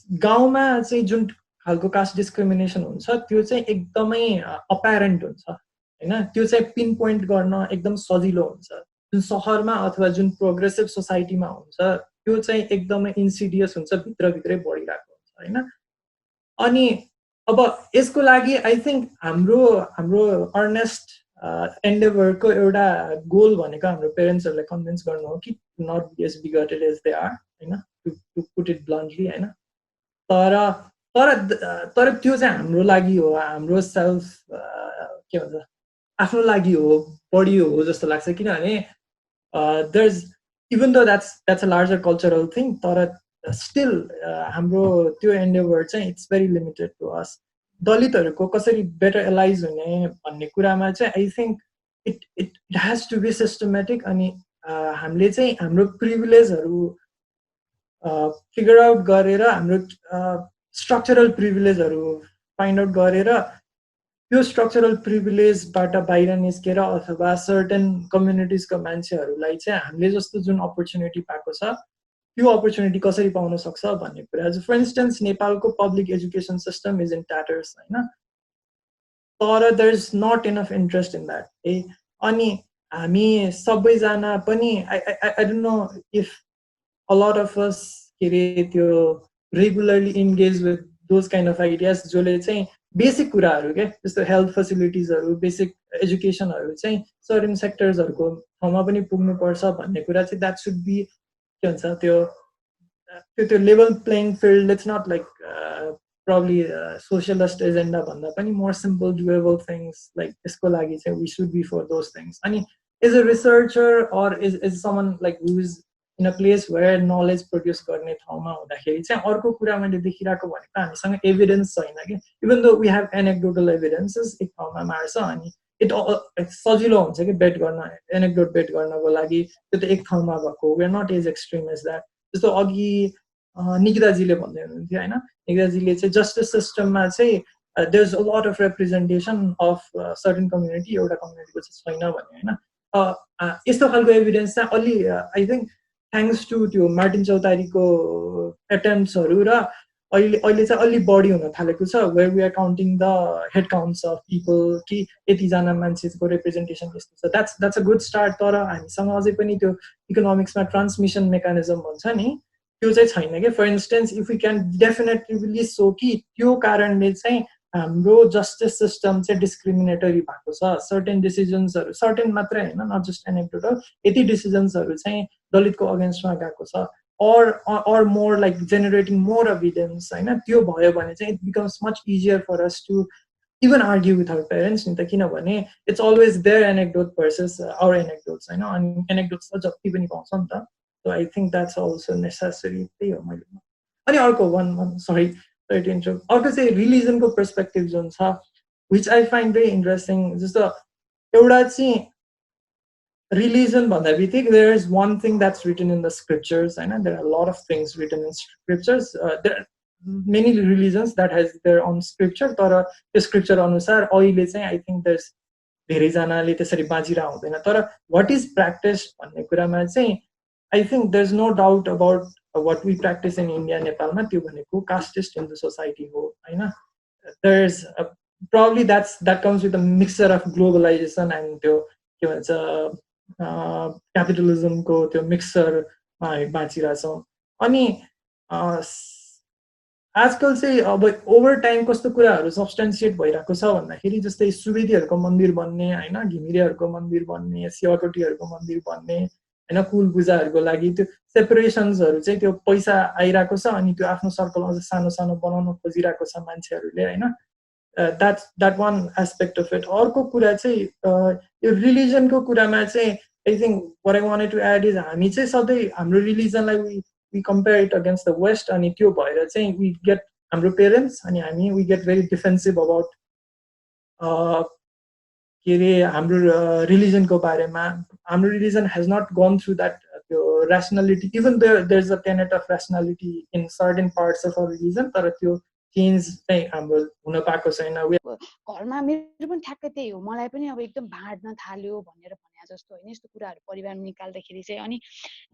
गाउँमा चाहिँ जुन खालको कास्ट डिस्क्रिमिनेसन हुन्छ त्यो चाहिँ एकदमै अप्यारेन्ट हुन्छ होइन त्यो चाहिँ पिन पोइन्ट गर्न एकदम सजिलो हुन्छ जुन सहरमा अथवा जुन प्रोग्रेसिभ सोसाइटीमा हुन्छ त्यो चाहिँ एकदमै इन्सिडियस हुन्छ भित्रभित्रै बढिरहेको हुन्छ होइन अनि अब यसको लागि आई थिङ्क हाम्रो अर्नेस्ट एन्डेभरको एउटा गोल भनेको हाम्रो पेरेन्ट्सहरूलाई कन्भिन्स गर्नु हो कि not be as bigoted as they are होइन टु पुट इट ब्लन्टली होइन तर त्यो चाहिँ हाम्रो लागि हो हाम्रो सेल्फ के भन्छ आफ्नो लागि हो बढी हो जस्तो लाग्छ किनभने there is even though that's a larger cultural thing तर स्टिल हाम्रो त्यो एन्डेभर चाहिँ it's very limited to us दलितहरूको कसरी बेटर एलाइज हुने भन्ने कुरामा चाहिँ I think it has to be systematic अनि हामीले चाहिँ हाम्रो प्रिभिलेजहरू फिगर आउट गरेर हाम्रो स्ट्रक्चरल प्रिभिलेजहरू फाइन्ड आउट गरेर त्यो स्ट्रक्चरल प्रिभिलेजबाट बाहिर निस्केर अथवा सर्टेन कम्युनिटिजको मान्छेहरूलाई चाहिँ हामीले जस्तो जुन अपर्च्युनिटी पाएको छ त्यो अपर्च्युनिटी कसरी पाउन सक्छ भन्ने कुरा फर इन्स्टेन्स नेपालको public education system is in tatters होइन तर there is not enough interest in that है अनि हामी सबैजना पनि I don't know if a lot of us के अरे त्यो regularly engage with those kind of ideas जसले चाहिँ बेसिक कुराहरू क्या जस्तो हेल्थ फेसिलिटिजहरू बेसिक एजुकेसनहरू चाहिँ सर्टेन सेक्टर्सहरूको ठाउँमा पनि पुग्नुपर्छ भन्ने कुरा चाहिँ द्याट सुड बी के भन्छ त्यो level playing field it's not like probably socialist agenda भन्दा पनि more simple doable things like त्यसको लागि चाहिँ we should be for those things अनि as a researcher or as someone like who is in a place where knowledge produce गर्ने ठाउँमा हुँदाखेरि चाहिँ अर्को कुरा मैले देखिरहेको भनेको हामीसँग एभिडेन्स छैन कि even though we have anecdotal evidences एक ठाउँमा मार्छ अनि इट सजिलो हुन्छ कि बेट गर्न एनेक्डोट बेट गर्नको लागि त्यो त एक ठाउँमा भएको we are not as extreme as that जस्तो अघि निकिताजीले भन्दै हुनुहुन्थ्यो होइन निकिताजीले चाहिँ जस्टिस सिस्टममा चाहिँ there is a lot of representation of certain community एउटा कम्युनिटीको चाहिँ छैन भने होइन यस्तो खालको एभिडेन्स चाहिँ अलि आई थिङ्क थ्याङ्क्स टु त्यो मार्टिन चौतारीको एटेम्प्ट्सहरू र अहिले चाहिँ अलि बढी हुन थालेको छ where we are counting the head counts of people कि यतिजना मान्छेको रिप्रेजेन्टेसन यस्तो छ द्याट्स अ गुड स्टार्ट तर हामीसँग अझै पनि त्यो इकोनोमिक्समा ट्रान्समिसन मेकानिजम भन्छ नि त्यो चाहिँ छैन कि for instance if you can definitely so कि त्यो कारणले चाहिँ हाम्रो जस्टिस सिस्टम चाहिँ डिस्क्रिमिनेटरी भएको छ सर्टेन डिसिजन्सहरू सर्टेन मात्रै होइन नट जस्ट एनेक्डोटल यति डिसिजन्सहरू चाहिँ दलितको अगेन्स्टमा गएको छ or more like generating more evidence होइन त्यो भयो भने चाहिँ it becomes much easier for us to even argue with our parents नि त किनभने it's always their anecdote versus our anecdotes होइन अनि anecdotes त जति पनि पाउँछ नि त so I think that's also necessary त्यही हो मैले अनि अर्को one sorry to interrupt अर्को चाहिँ रिलिजनको पर्सपेक्टिभ जुन छ which I find very interesting जस्तो एउटा चाहिँ religion bhanda bitik there is one thing that's written in the scriptures and there are a lot of things written in scriptures there are many religions that has their own scripture tara the scripture anusar अहिले चाहिँ I think there's धेरै जनाले त्यसरी बाजिरा हुँदैन तर what is practiced भन्ने कुरामा चाहिँ I think there's no doubt about what we practice in India Nepal मा त्यो भनेको casteist in the society हो हैन there's probably that comes with a mixture of globalization and त्यो के भन्छ क्यापिटलिजमको त्यो मिक्सरमा बाँचिरहेछौँ अनि आजकल चाहिँ अब ओभर टाइम कस्तो कुराहरू सब्सटेन्सिएट भइरहेको छ भन्दाखेरि जस्तै सुवेदीहरूको मन्दिर बन्ने होइन घिमिरेहरूको मन्दिर बन्ने सेवाकोटीहरूको मन्दिर बन्ने होइन कुल पूजाहरूको लागि त्यो सेपरेसन्सहरू चाहिँ त्यो पैसा आइरहेको छ अनि त्यो आफ्नो सर्कल अझ सानो सानो बनाउन खोजिरहेको छ मान्छेहरूले होइन that one aspect of it अर्को कुरा चाहिँ यो रिलिजनको कुरामा चाहिँ I think what I wanted to add is हामी चाहिँ सधैँ हाम्रो रिलिजनलाई we compare it against the West अनि त्यो भएर चाहिँ वी गेट हाम्रो पेरेन्ट्स अनि हामी we get very defensive about के अरे हाम्रो रिलिजनको बारेमा हाम्रो religion has not gone through that त्यो rationality even there is a tenet of rationality in certain parts of our religion तर त्यो चेन्ज चाहिँ हाम्रो हुन पाएको छैन घरमा मेरो पनि ठ्याक्कै त्यही हो मलाई पनि अब एकदम भाँड्न थाल्यो भनेर भने जस्तो होइन यस्तो कुराहरू परिवारमा निकाल्दाखेरि चाहिँ अनि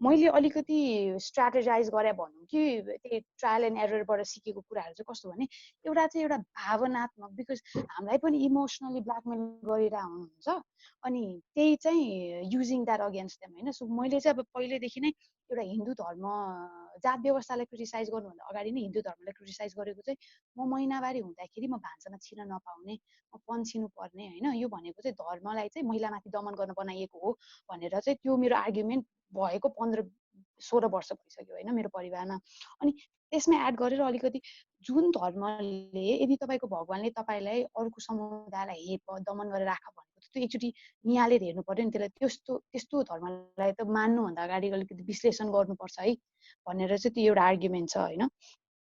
मैले अलिकति स्ट्राटेजाइज गरे भनौँ कि त्यही ट्रायल एन्ड एररबाट सिकेको कुराहरू चाहिँ कस्तो भने एउटा चाहिँ एउटा भावनात्मक बिकज हामीलाई पनि इमोसनली ब्ल्याकमेल गरिरहेको हुनुहुन्छ अनि त्यही चाहिँ युजिङ द्याट अगेन्स्ट देम होइन सो मैले चाहिँ अब पहिलेदेखि नै एउटा हिन्दू धर्म जात व्यवस्थालाई क्रिटिसाइज गर्नुभन्दा अगाडि नै हिन्दू धर्मलाई क्रिटिसाइज गरेको चाहिँ म महिनावारी हुँदाखेरि म भान्सामा छिर्न नपाउने म पन्छिनु पर्ने होइन यो भनेको चाहिँ धर्मलाई चाहिँ महिलामाथि दमन गर्न बनाइएको हो भनेर चाहिँ त्यो मेरो आर्ग्युमेन्ट भएको 15-16 वर्ष भइसक्यो होइन मेरो परिवारमा अनि त्यसमा एड गरेर अलिकति जुन धर्मले यदि तपाईँको भगवानले तपाईँलाई अर्को समुदायलाई हेप दमन गरेर राख भनेको त्यो एकचोटि निहालेर हेर्नु पर्यो नि त्यसलाई त्यस्तो धर्मलाई त मान्नुभन्दा अगाडि अलिकति विश्लेषण गर्नुपर्छ है भनेर चाहिँ त्यो एउटा आर्ग्युमेन्ट छ होइन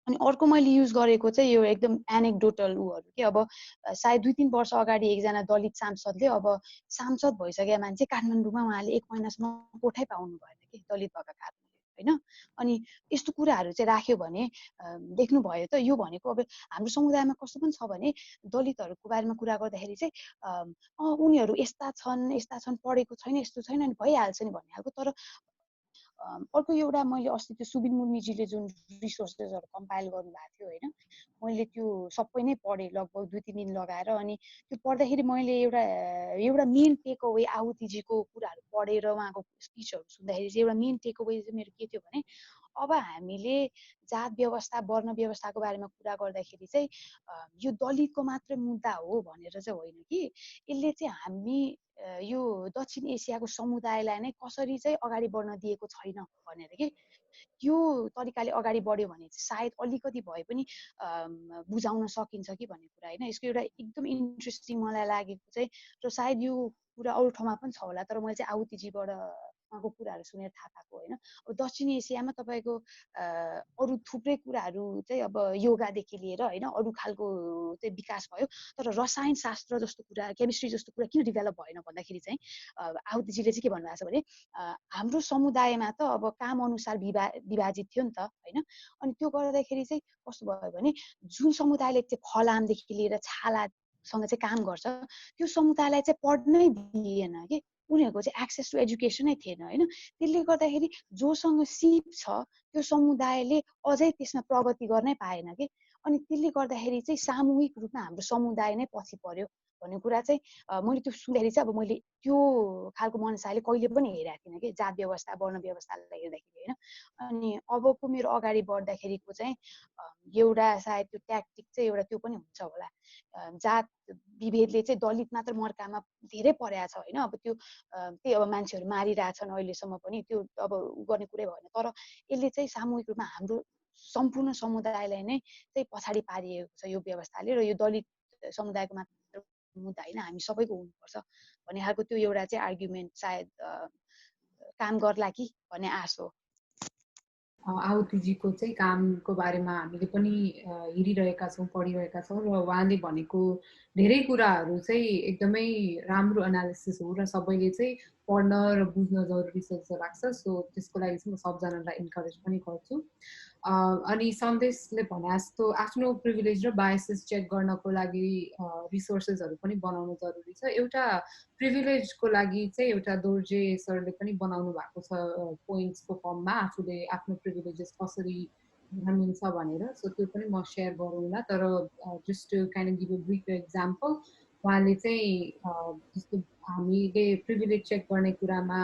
अनि अर्को मैले युज गरेको चाहिँ यो एकदम एनेक्डोटल उहरू के अब सायद 2-3 वर्ष अगाडि एकजना दलित सांसदले अब सांसद भइसकेका मान्छे काठमाडौँमा उहाँले 1 महिनासम्म कोठै पाउनु भएन कि दलित भएका कारणले होइन अनि यस्तो कुराहरू चाहिँ राख्यो भने देख्नुभयो त यो भनेको अब हाम्रो समुदायमा कस्तो पनि छ भने दलितहरूको बारेमा कुरा गर्दाखेरि चाहिँ उनीहरू यस्ता छन् पढेको छैन यस्तो छैन अनि भइहाल्छ नि भन्ने खालको तर अर्को एउटा मैले अस्ति त्यो सुबिन मुर्मीजीले जुन रिसोर्सेसहरू कम्पाइल गर्नुभएको थियो होइन मैले त्यो सबै नै पढेँ लगभग 2-3 दिन लगाएर अनि त्यो पढ्दाखेरि मैले एउटा मेन टेक अवे आहुतिजीको कुराहरू पढेर उहाँको स्पिचहरू सुन्दाखेरि चाहिँ एउटा मेन टेक अवे चाहिँ मेरो के थियो भने अब हामीले जात व्यवस्था वर्ण व्यवस्थाको बारेमा कुरा गर्दाखेरि चाहिँ यो दलितको मात्र मुद्दा हो भनेर चाहिँ होइन कि यसले चाहिँ हामी यो दक्षिण एसियाको समुदायलाई नै कसरी चाहिँ अगाडि बढ्न दिएको छैन भनेर कि त्यो तरिकाले अगाडि बढ्यो भने चाहिँ सायद अलिकति भए पनि बुझाउन सकिन्छ कि भन्ने कुरा होइन यसको एउटा एकदम इन्ट्रेस्टिङ मलाई लागेको चाहिँ र सायद यो कुरा अरू ठाउँमा पनि छ होला तर मैले चाहिँ आहुतिजीबाट उहाँको कुराहरू सुनेर थाहा पाएको होइन अब दक्षिण एसियामा तपाईँको अरू थुप्रै कुराहरू चाहिँ अब योगादेखि लिएर होइन अरू खालको चाहिँ विकास भयो तर रसायन शास्त्र जस्तो कुरा केमिस्ट्री जस्तो कुरा किन डेभलप भएन भन्दाखेरि चाहिँ आहुतिजीले चाहिँ के भन्नुभएको छ भने हाम्रो समुदायमा त अब काम अनुसार विभाजित थियो नि त होइन अनि त्यो गर्दाखेरि चाहिँ कस्तो भयो भने जुन समुदायले चाहिँ फलामदेखि लिएर छालासँग चाहिँ काम गर्छ त्यो समुदायलाई चाहिँ पढ्नै दिएन कि उनीहरूको चाहिँ एक्सेस टु एजुकेसनै थिएन होइन त्यसले गर्दाखेरि जोसँग सिप छ त्यो समुदायले अझै त्यसमा प्रगति गर्नै पाएन कि अनि त्यसले गर्दाखेरि चाहिँ सामूहिक रूपमा हाम्रो समुदाय नै पछि पर्यो भन्ने कुरा चाहिँ मैले त्यो सुन्दाखेरि चाहिँ अब मैले त्यो खालको मनसायले कहिले पनि हेरेको थिइनँ कि जात व्यवस्था वर्ण व्यवस्थालाई हेर्दाखेरि होइन अनि अबको मेरो अगाडि बढ्दाखेरिको चाहिँ एउटा सायद त्यो ट्याक्टिक चाहिँ एउटा त्यो पनि हुन्छ होला जात विभेदले चाहिँ दलित मात्र मर्कामा धेरै परेको छ होइन अब त्यो त्यही अब मान्छेहरू मारिरहेछन् अहिलेसम्म पनि त्यो अब गर्ने कुरै भएन तर यसले चाहिँ सामूहिक रूपमा हाम्रो सम्पूर्ण समुदायलाई नै चाहिँ पछाडि पारिएको छ यो व्यवस्थाले र यो दलित समुदायको मात्र मुद्दा होइन हामी सबैको हुनुपर्छ भन्ने खालको त्यो एउटा चाहिँ आर्ग्युमेन्ट सायद काम गर्ला कि भन्ने आश हो आहुतिजीको चाहिँ कामको बारेमा हामीले पनि हेरिरहेका छौँ पढिरहेका छौँ र उहाँले भनेको धेरै कुराहरू चाहिँ एकदमै राम्रो एनालिसिस हो र सबैले चाहिँ पढ्न र बुझ्न जरुरी जस्तो लाग्छ सो त्यसको लागि चाहिँ म सबजनालाई इन्करेज पनि गर्छु अनि सन्देशले भने जस्तो आफ्नो प्रिभिलेज र बायसेस चेक गर्नको लागि रिसोर्सेसहरू पनि बनाउनु जरुरी छ एउटा प्रिभिलेजको लागि चाहिँ एउटा दोर्जे सरले पनि बनाउनु भएको छ पोइन्ट्सको फर्ममा आफूले आफ्नो प्रिभिलेजेस कसरी भनिन्छ भनेर सो त्यो पनि म सेयर गरौँला तर just to kind of give a brief example उहाँले चाहिँ जस्तो हामीले प्रिभिलेज चेक गर्ने कुरामा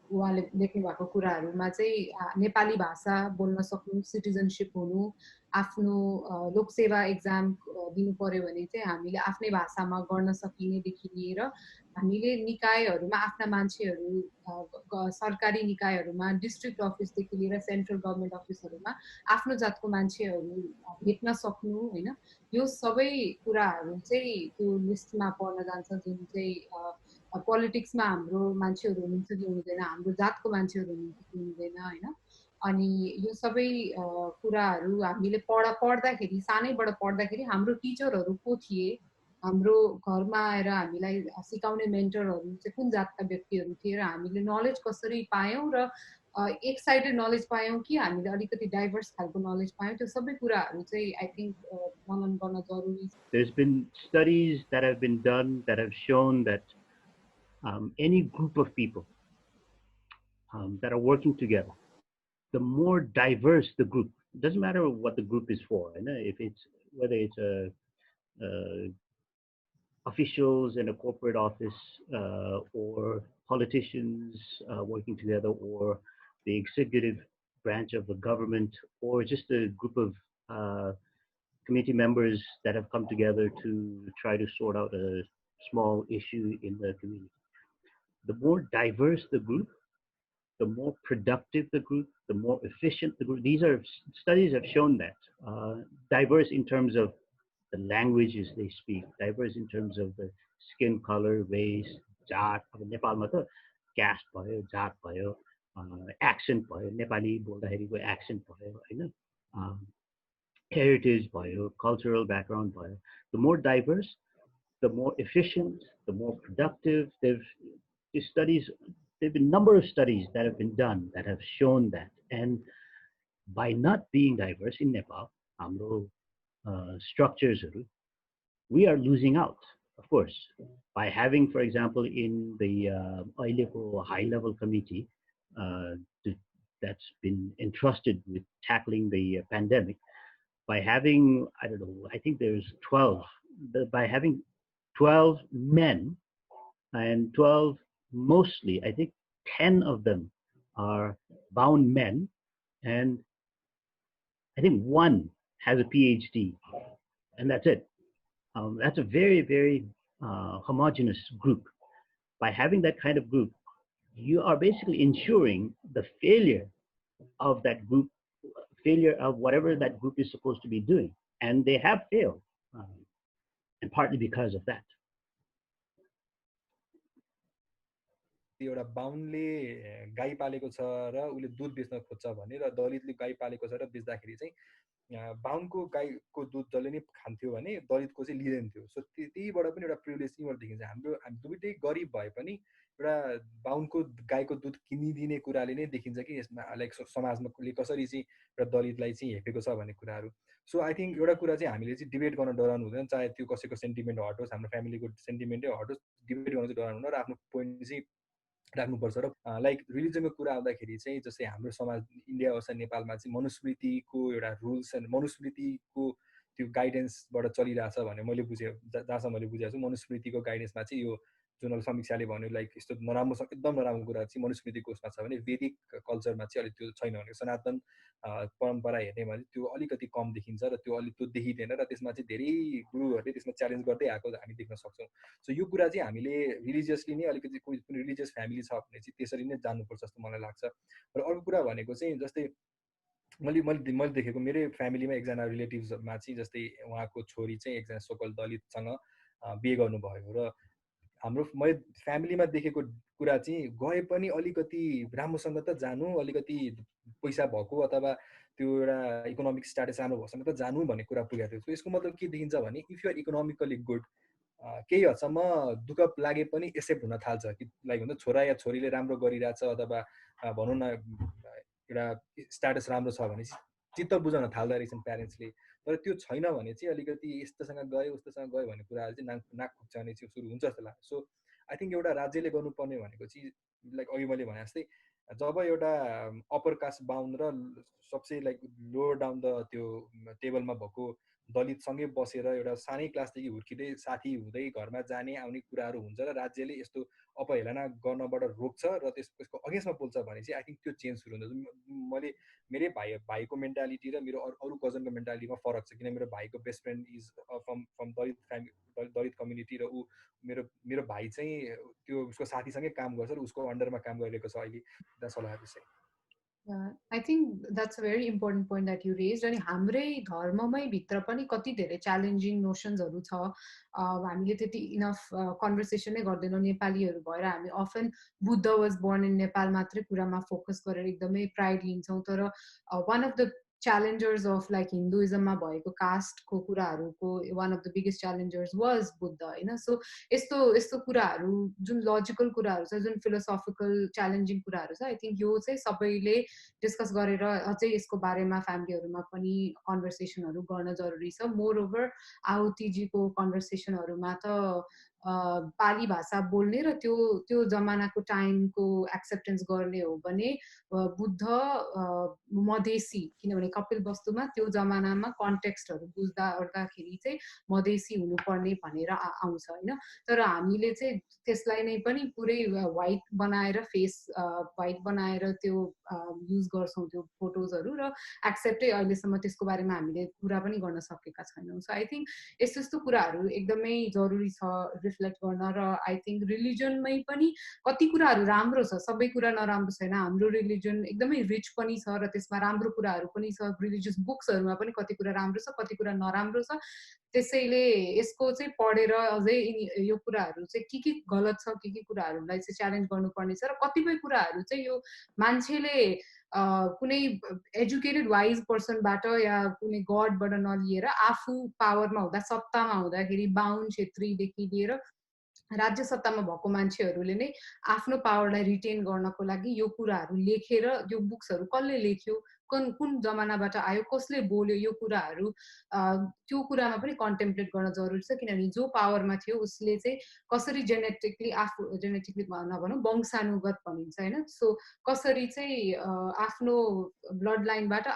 उहाँले लेख्नु भएको कुराहरूमा चाहिँ नेपाली भाषा बोल्न सक्नु सिटिजनसिप हुनु आफ्नो लोकसेवा एक्जाम दिनु पर्यो भने चाहिँ हामीले आफ्नै भाषामा गर्न सकिनेदेखि लिएर हामीले निकायहरूमा आफ्ना मान्छेहरू सरकारी निकायहरूमा डिस्ट्रिक्ट अफिसदेखि लिएर सेन्ट्रल गभर्मेन्ट अफिसहरूमा आफ्नो जातको मान्छेहरू भेट्न सक्नु होइन यो सबै कुराहरू चाहिँ त्यो लिस्टमा पर्न जान्छ जुन चाहिँ पोलिटिक्समा हाम्रो मान्छेहरू हुनुहुन्छ कि हुँदैन, हाम्रो जातको मान्छेहरू हुनुहुन्छ कि हुँदैन होइन। अनि यो सबै कुराहरू हामीले पढ्दाखेरि सानैबाट पढ्दाखेरि हाम्रो टिचरहरू को थिए, हाम्रो घरमा आएर हामीलाई सिकाउने मेन्टरहरू चाहिँ कुन जातका व्यक्तिहरू थिए र हामीले नलेज कसरी पायौँ र एक साइडेड नलेज पायौँ कि हामीले अलिकति डाइभर्स खालको नलेज पायौँ, त्यो सबै कुराहरू चाहिँ आई थिङ्क मनन गर्न जरुरी छ। There's been studies that have been done that have shown that any group of people that are working together, the more diverse the group, it doesn't matter what the group is for, if it's whether it's officials in a corporate office or politicians working together, or the executive branch of the government, or just a group of committee members that have come together to try to sort out a small issue in the community. The more diverse the group, the more productive the group, the more efficient the group. These are studies have shown that diverse in terms of the languages they speak, diverse in terms of the skin color, race, जात, अब नेपालमा त caste भयो, जात भयो, accent भयो, Nepali बोल्दाखेरिको accent भयो हैन, heritage भयो, cultural background भयो. The more diverse, the more efficient, the more productive. These studies, there have been a number of studies that have been done that have shown that. And by not being diverse in Nepal, हाम्रो structures, we are losing out, of course. By having, for example, in the high-level committee that's been entrusted with tackling the pandemic, by having, I don't know, I think there's 12, by having 12 men and 12, mostly, I think 10 of them are bound men, and I think one has a PhD, and that's it. That's a very, very homogeneous group. By having that kind of group, you are basically ensuring the failure of that group, failure of whatever that group is supposed to be doing. And they have failed, and partly because of that. एउटा बाहुनले गाई पालेको छ र उसले दुध बेच्न खोज्छ भने र दलितले गाई पालेको छ र बेच्दाखेरि चाहिँ बाहुनको गाईको दुध जसले नै खान्थ्यो भने दलितको चाहिँ लिँदैन थियो। सो त्यहीबाट पनि एउटा प्रिभिलेज यहीँबाट देखिन्छ। हामी दुवैटै गरिब भए पनि एउटा बाहुनको गाईको दुध किनिदिने कुराले नै देखिन्छ कि यसमा लाइक समाजमा कसरी चाहिँ एउटा दलितलाई चाहिँ हेपेको छ भन्ने कुराहरू। सो आई थिङ्क एउटा कुरा चाहिँ हामीले चाहिँ डिबेट गर्न डराउनु हुँदैन, चाहे त्यो कसैको सेन्टिमेन्ट हटोस्, हाम्रो फ्यामिलीको सेन्टिमेन्टै हटोस्, डिबेट गर्न चाहिँ डराउनु हुँदैन र आफ्नो पोइन्ट चाहिँ राख्नुपर्छ। र लाइक रिलिजनको कुरा आउँदाखेरि चाहिँ जस्तै हाम्रो समाज इन्डिया होस् नेपालमा चाहिँ मनुस्मृतिको एउटा रुल्स एन्ड मनुस्मृतिको त्यो गाइडेन्सबाट चलिरहेछ भने मैले बुझेँ, जहाँसम्म मैले बुझेको छु मनुस्मृतिको गाइडेन्समा चाहिँ यो जुन समीक्षाले भन्यो लाइक यस्तो नराम्रो एकदम नराम्रो कुरा चाहिँ मनुस्मृतिको उसमा छ भने वैदिक कल्चरमा चाहिँ अलिक त्यो छैन भने सनातन परम्परा हेर्ने भने त्यो अलिकति कम देखिन्छ र त्यो अलिक त्यो देखिँदैन र त्यसमा चाहिँ धेरै गुरुहरूले त्यसमा च्यालेन्ज गर्दै आएको हामी देख्न सक्छौँ। सो यो कुरा चाहिँ हामीले रिलिजियसली नै अलिकति कोही पनि रिलिजियस फ्यामिली छ भने चाहिँ त्यसरी नै जानुपर्छ जस्तो मलाई लाग्छ। र अर्को कुरा भनेको चाहिँ जस्तै मैले देखेको मेरै फ्यामिलीमा एकजना रिलेटिभ्समा चाहिँ जस्तै उहाँको छोरी चाहिँ एकजना सोकल दलितसँग बिहे गर्नुभयो र हाम्रो मैले फ्यामिलीमा देखेको कुरा चाहिँ गए पनि अलिकति राम्रोसँग त जानु, अलिकति पैसा भएको अथवा त्यो एउटा इकोनोमिक स्ट्याटस राम्रो भएसँग त जानु भन्ने कुरा पुगेको थियो। सो यसको मतलब के देखिन्छ भने if you are economically good, केही हदसम्म दुःख लागे पनि एक्सेप्ट हुन थाल्छ कि लाइक हुन्छ छोरा या छोरीले राम्रो गरिरहेछ अथवा भनौँ न एउटा स्ट्याटस राम्रो छ भने चित्त बुझाउन थाल्दो रहेछन् प्यारेन्ट्सले। तर त्यो छैन भने चाहिँ अलिकति यस्तोसँग गयो उस्तोसँग गयो भन्ने कुराहरू चाहिँ नाक खुप्चाउने चाहिँ सुरु हुन्छ जस्तो लाग्छ। सो आई थिङ्क एउटा राज्यले गर्नुपर्ने भनेको चाहिँ लाइक अघि मैले भने जस्तै जब एउटा अप्पर कास्ट बाहुन र सबसे लाइक लोवर डाउन द त्यो टेबलमा भएको दलितसँगै बसेर एउटा सानै क्लासदेखि हुर्किँदै साथी हुँदै घरमा जाने आउने कुराहरू हुन्छ र राज्यले यस्तो अपहेलना गर्नबाट रोक्छ र त्यसको अगेन्स्टमा बोल्छ भने चाहिँ आई थिङ्क त्यो चेन्ज सुरु हुन्छ। मैले मेरै भाइको मेन्टालिटी र मेरो अरू कजनको मेन्टालिटीमा फरक छ, किन मेरो भाइको best friend is from Dalit community र ऊ मेरो भाइ चाहिँ त्यो उसको साथीसँगै काम गर्छ र उसको अन्डरमा काम गरिरहेको छ अहिले। That's all I have to say. I think that's a very important point that you raised. अनि हाम्रै धर्ममै भित्र पनि कति धेरै च्यालेन्जिङ नोसन्सहरू छ हामीले त्यति इनफ कन्भर्सेसनै गर्दैनौँ नेपालीहरू भएर हामी often Buddha was born in Nepal मात्रै कुरामा फोकस गरेर एकदमै प्राइड लिन्छौँ तर one of the challengers of like Hinduism भएको कास्टको कुराहरूको one of the biggest challengers was Buddha हैन सो यस्तो कुराहरू जुन लजिकल कुराहरू छ जुन फिलोसफिकल च्यालेन्जिङ कुराहरू छ आई थिंक यो चाहिँ सबैले डिस्कस गरेर अझै यसको बारेमा फ्यामिलीहरूमा पनि कन्भर्सेसनहरू गर्न जरुरी छ मोर ओभर आहुतिजीको कन्भर्सेसनहरूमा त पाली भाषा बोल्ने र त्यो जमानाको टाइमको एक्सेप्टेन्स गर्ने हो भने बुद्ध मधेसी किनभने कपिल वस्तुमा त्यो जमानामा कन्टेक्स्टहरू बुझ्दा ओर्दाखेरि चाहिँ मधेसी हुनुपर्ने भनेर आउँछ हैन तर हामीले चाहिँ त्यसलाई नै पनि पुरै व्हाइट बनाएर फेस व्हाइट बनाएर त्यो युज गर्छौं त्यो फोटोजहरू र एक्सेप्टै अहिलेसम्म त्यसको बारेमा हामीले कुरा पनि गर्न सकेका छैनौं सो आई थिंक यस्तो कुराहरू एकदमै जरुरी छ रिफ्लेक्ट गर्न र आई थिंक रिलिजनमै पनि कति कुराहरू राम्रो छ सबै कुरा नराम्रो छैन हाम्रो रिलिजन एकदमै रिच पनि छ र त्यसमा राम्रो कुराहरू पनि छ रिलिजियस बुक्सहरुमा पनि कति कुरा राम्रो छ कति कुरा नराम्रो छ त्यसैले यसको चाहिँ पढेर अझै यो कुराहरू चाहिँ के गलत छ के कुराहरूलाई चाहिँ च्यालेन्ज गर्नुपर्ने छ र कतिपय कुराहरू चाहिँ यो मान्छेले कुनै एजुकेटेड वाइज पर्सनबाट या कुनै गडबाट नलिएर आफू पावरमा हुँदा सत्तामा हुँदाखेरि बाहुन क्षेत्रीदेखि लिएर राज्य सत्तामा भएको मान्छेहरूले नै आफ्नो पावरलाई रिटेन गर्नको लागि यो कुराहरू लेखेर यो बुक्सहरू कसले लेख्यो कुन जमानाबाट आयो कसले बोल्यो यो कुराहरू त्यो कुरामा पनि कन्टेम्प्लेट गर्न जरुरी छ किनभने जो पावरमा थियो उसले चाहिँ कसरी जेनेटिकली नभनौं वंशानुगत भनिन्छ हैन सो कसरी चाहिँ आफ्नो ब्लड लाइनबाट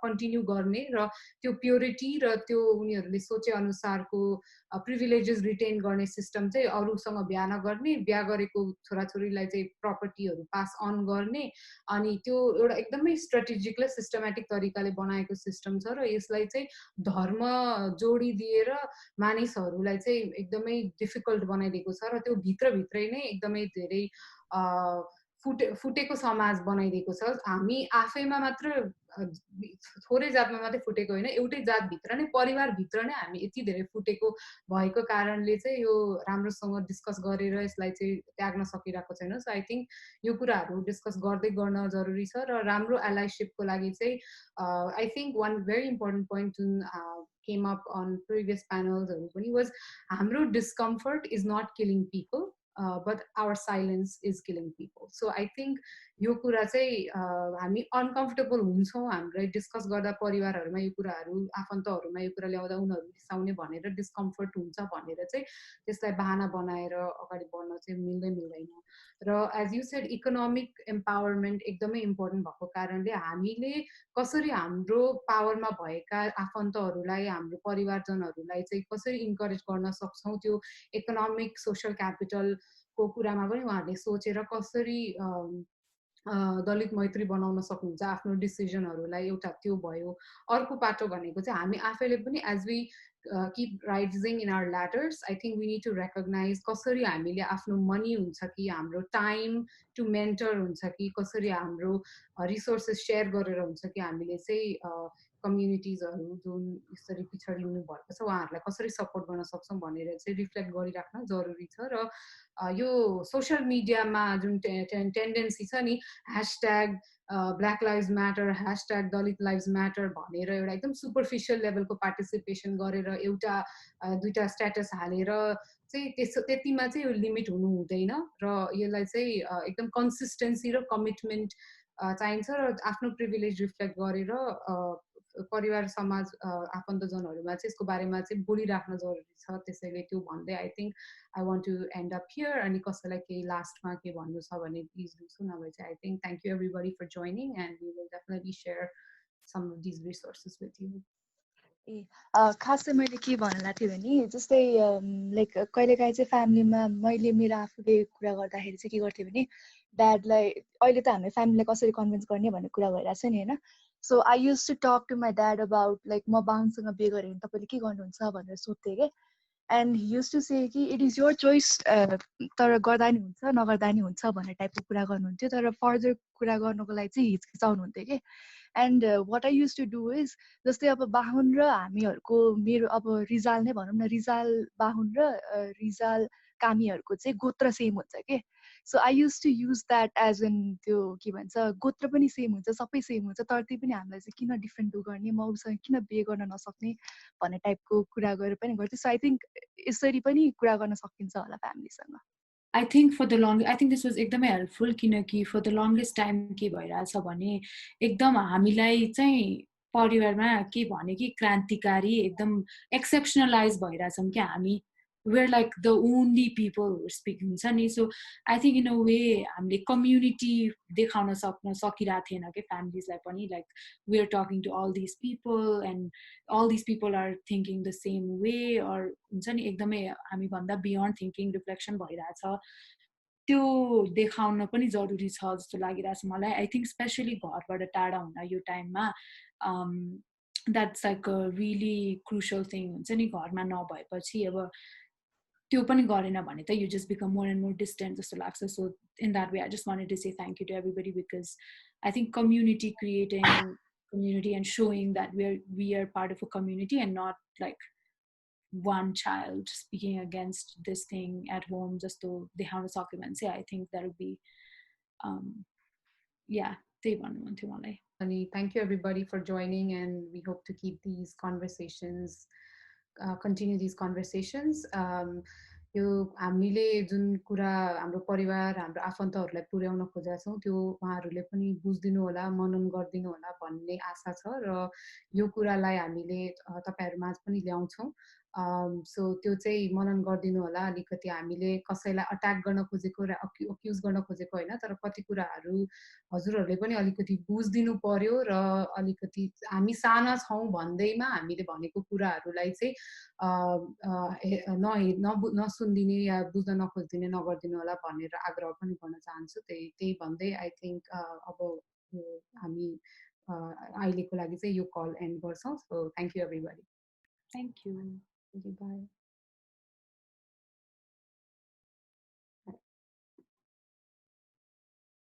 कन्टिन्यू गर्ने र त्यो प्योरिटी र त्यो उनीहरूले सोचे अनुसारको प्रिभिलेजेस रिटेन गर्ने सिस्टम चाहिँ अरूसँग बिहा नगर्ने बिहा गरेको छोराछोरीलाई चाहिँ प्रपर्टीहरू पास अन गर्ने अनि त्यो एउटा एकदमै स्ट्र्याटेजिक र सिस्टमेटिक तरिकाले बनाएको सिस्टम छ र यसलाई चाहिँ धर्म जोडिदिएर मानिसहरूलाई चाहिँ एकदमै डिफिकल्ट बनाइदिएको छ र त्यो भित्रभित्रै नै एकदमै धेरै फुटेको समाज बनाइदिएको छ हामी आफैमा मात्र थोरै जातमा मात्रै फुटेको होइन एउटै जातभित्र नै परिवारभित्र नै हामी यति धेरै फुटेको भएको कारणले चाहिँ यो राम्रोसँग डिस्कस गरेर यसलाई चाहिँ त्याग्न सकिरहेको छैन सो आई थिंक यो कुराहरू डिस्कस गर्दै गर्न जरुरी छ र राम्रो एलाइसिपको लागि चाहिँ I think one very important point जुन came up on previous panels was हाम्रो discomfort is not killing people but our silence is killing people so I think यो कुरा चाहिँ हामी अनकम्फर्टेबल हुन्छौं हामीलाई डिस्कस गर्दा परिवारहरुमा यो कुराहरु आफन्तहरुमा यो कुरा ल्याउँदा उनीहरु रिसाउने भनेर डिस्कम्फर्ट हुन्छ भनेर चाहिँ त्यसलाई बहाना बनाएर अगाडि बढ्न चाहिँ मिल्दैन र as you said economic empowerment एकदमै इम्पोर्टेन्ट भएको कारणले हामीले कसरी हाम्रो पावरमा भएका आफन्तहरुलाई हाम्रो परिवारजनहरुलाई चाहिँ कसरी इन्करेज गर्न सक्छौं त्यो इकोनोमिक सोशल क्यापिटल को कुरामा पनि उहाँहरूले सोचेर कसरी दलित मैत्री बनाउन सक्नुहुन्छ आफ्नो डिसिजनहरुलाई एउटा त्यो भयो अर्को पाटो भनेको चाहिँ हामी आफैले पनि as we keep rising in our ladders I think we need to recognize कसरी हामीले आफ्नो मनी हुन्छ कि हाम्रो टाइम टु मेन्टर हुन्छ कि कसरी हाम्रो रिसोर्सेस शेयर गरेर हुन्छ कि हामीले चाहिँ कम्युनिटिजहरु जुन यसरी पिछडी हुनु भएको छ उहाँहरुलाई कसरी सपोर्ट गर्न सक्छौं भनेर चाहिँ रिफ्लेक्ट गरिराख्न जरुरी छ र यो सोशल मिडियामा जुन टेन्डेन्सी छ नि #Black Lives Matter #Dalit Lives Matter भनेर एउटा एकदम सुपरफिशियल लेभलको पार्टिसिपेसन गरेर एउटा दुईटा स्ट्याटस हालेर चाहिँ त्यतिमा चाहिँ यो लिमिट हुनु हुँदैन र यसलाई चाहिँ एकदम कन्सिस्टेन्सी र कमिटमेन्ट चाहिन्छ र आफ्नो प्रिभिलेज रिफ्लेक्ट गरेर परिवार समाज आफन्तजनहरुमा चाहिँ यसको बारेमा चाहिँ बोलिराख्न जरुरी छ त्यसैले त्यो भन्दै I think I want to end up here अनि कसैलाई केही लास्टमा के भन्नु छ भने प्लिज डु सो नभए चाहिँ I think thank you everybody for joining and we will definitely share some of this resources with you खासै मैले के भन्नु लाग्थ्यो भने जस्तै लाइक कहिलेकाहीँ चाहिँ फ्यामिलीमा मैले मेरो आफूले कुरा गर्दाखेरि चाहिँ के गर्थेँ भने ड्याडलाई अहिले त हामीले फ्यामिलीलाई कसरी कन्भिन्स गर्ने भन्ने कुरा भइरहेको छ नि हैन so I used to talk to my dad about like म बाहुनसँग बिहे गरेँ भने तपाईँले के गर्नुहुन्छ भनेर सोध्थेँ क्या and he used to say कि इट इज योर चोइस, तर गर्दा नि हुन्छ नगर्दा नि हुन्छ भन्ने टाइपको कुरा गर्नुहुन्थ्यो, तर फर्दर कुरा गर्नुको लागि चाहिँ हिचकिचाउनुहुन्थ्यो कि। And what I used to do is, जस्तै अब बाहुन र हामीहरूको मेरो अब रिजाल नै भनौँ न, रिजाल बाहुन र रिजाल कामीहरूको चाहिँ गोत्र सेम हुन्छ के। So I used to use that as an त्यो के भन्छ, गोत्र पनि सेम हुन्छ, सबै सेम हुन्छ, तर त्यही पनि हामीलाई चाहिँ किन डिफ्रेन्ट गर्ने, म उसँग किन बिहे गर्न नसक्ने भन्ने टाइपको कुरा गरेर पनि गर्थ्यो। सो आई थिङ्क यसरी पनि कुरा गर्न सकिन्छ होला फ्यामिलीसँग। I think for the long, I think this was एकदमै हेल्पफुल, किनकि for the longest time के भइरहेछ भने एकदम हामीलाई चाहिँ परिवारमा के भने कि क्रान्तिकारी एकदम एक्सेप्सनलाइज भइरहेछौँ क्या हामी, we're like the only people who speak हुन्छ नि। So I think in a way हामीले कम्युनिटी देखाउन सकिरहेको थिएन कि फ्यामिलीजलाई पनि, like we are talking to all this people and all this people are thinking the same way, or हुन्छ नि एकदमै हामीभन्दा बियोन्ड थिङ्किङ रिफ्लेक्सन भइरहेछ, त्यो देखाउन पनि जरुरी छ जस्तो लागिरहेछ मलाई। आई थिङ्क स्पेसली घरबाट टाढा हुन यो टाइममा that's like a really crucial thing हुन्छ नि। घरमा नभएपछि अब त्यो पनि गरेन भने त you just become more and more distant जस्तो लाग्छ। So in that way I just wanted to say thank you to everybody, because I think community creating community and showing that we are part of a community and not like one child speaking against this thing at home just to dehauna sakyo bhane चाहिँ I think that would be yeah, त्यही भन्नु मन थियो मलाई। अनि thank you everybody for joining, and we hope to keep these conversations, continue these conversations. यो हामीले जुन कुरा हाम्रो परिवार हाम्रो आफन्तहरूलाई पुर्याउन खोजेका छौँ त्यो उहाँहरूले पनि बुझिदिनु होला, मनन गरिदिनु होला भन्ने आशा छ, र यो कुरालाई हामीले तपाईहरुमाझ पनि ल्याउँछौँ। सो त्यो चाहिँ मनन गरिदिनु होला। अलिकति हामीले कसैलाई अट्याक गर्न खोजेको र अक्युज गर्न खोजेको होइन, तर कति कुराहरू हजुरहरूले पनि अलिकति बुझिदिनु पर्यो, र अलिकति हामी साना छौँ भन्दैमा हामीले भनेको कुराहरूलाई चाहिँ नसुनिदिने या बुझ्न नखोजिदिने नगरिदिनु होला भनेर आग्रह पनि गर्न चाहन्छु। त्यही भन्दै आई थिङ्क अब हामी अहिलेको लागि चाहिँ यो कल एन्ड गर्छौँ। So thank you everybody. Thank you, by.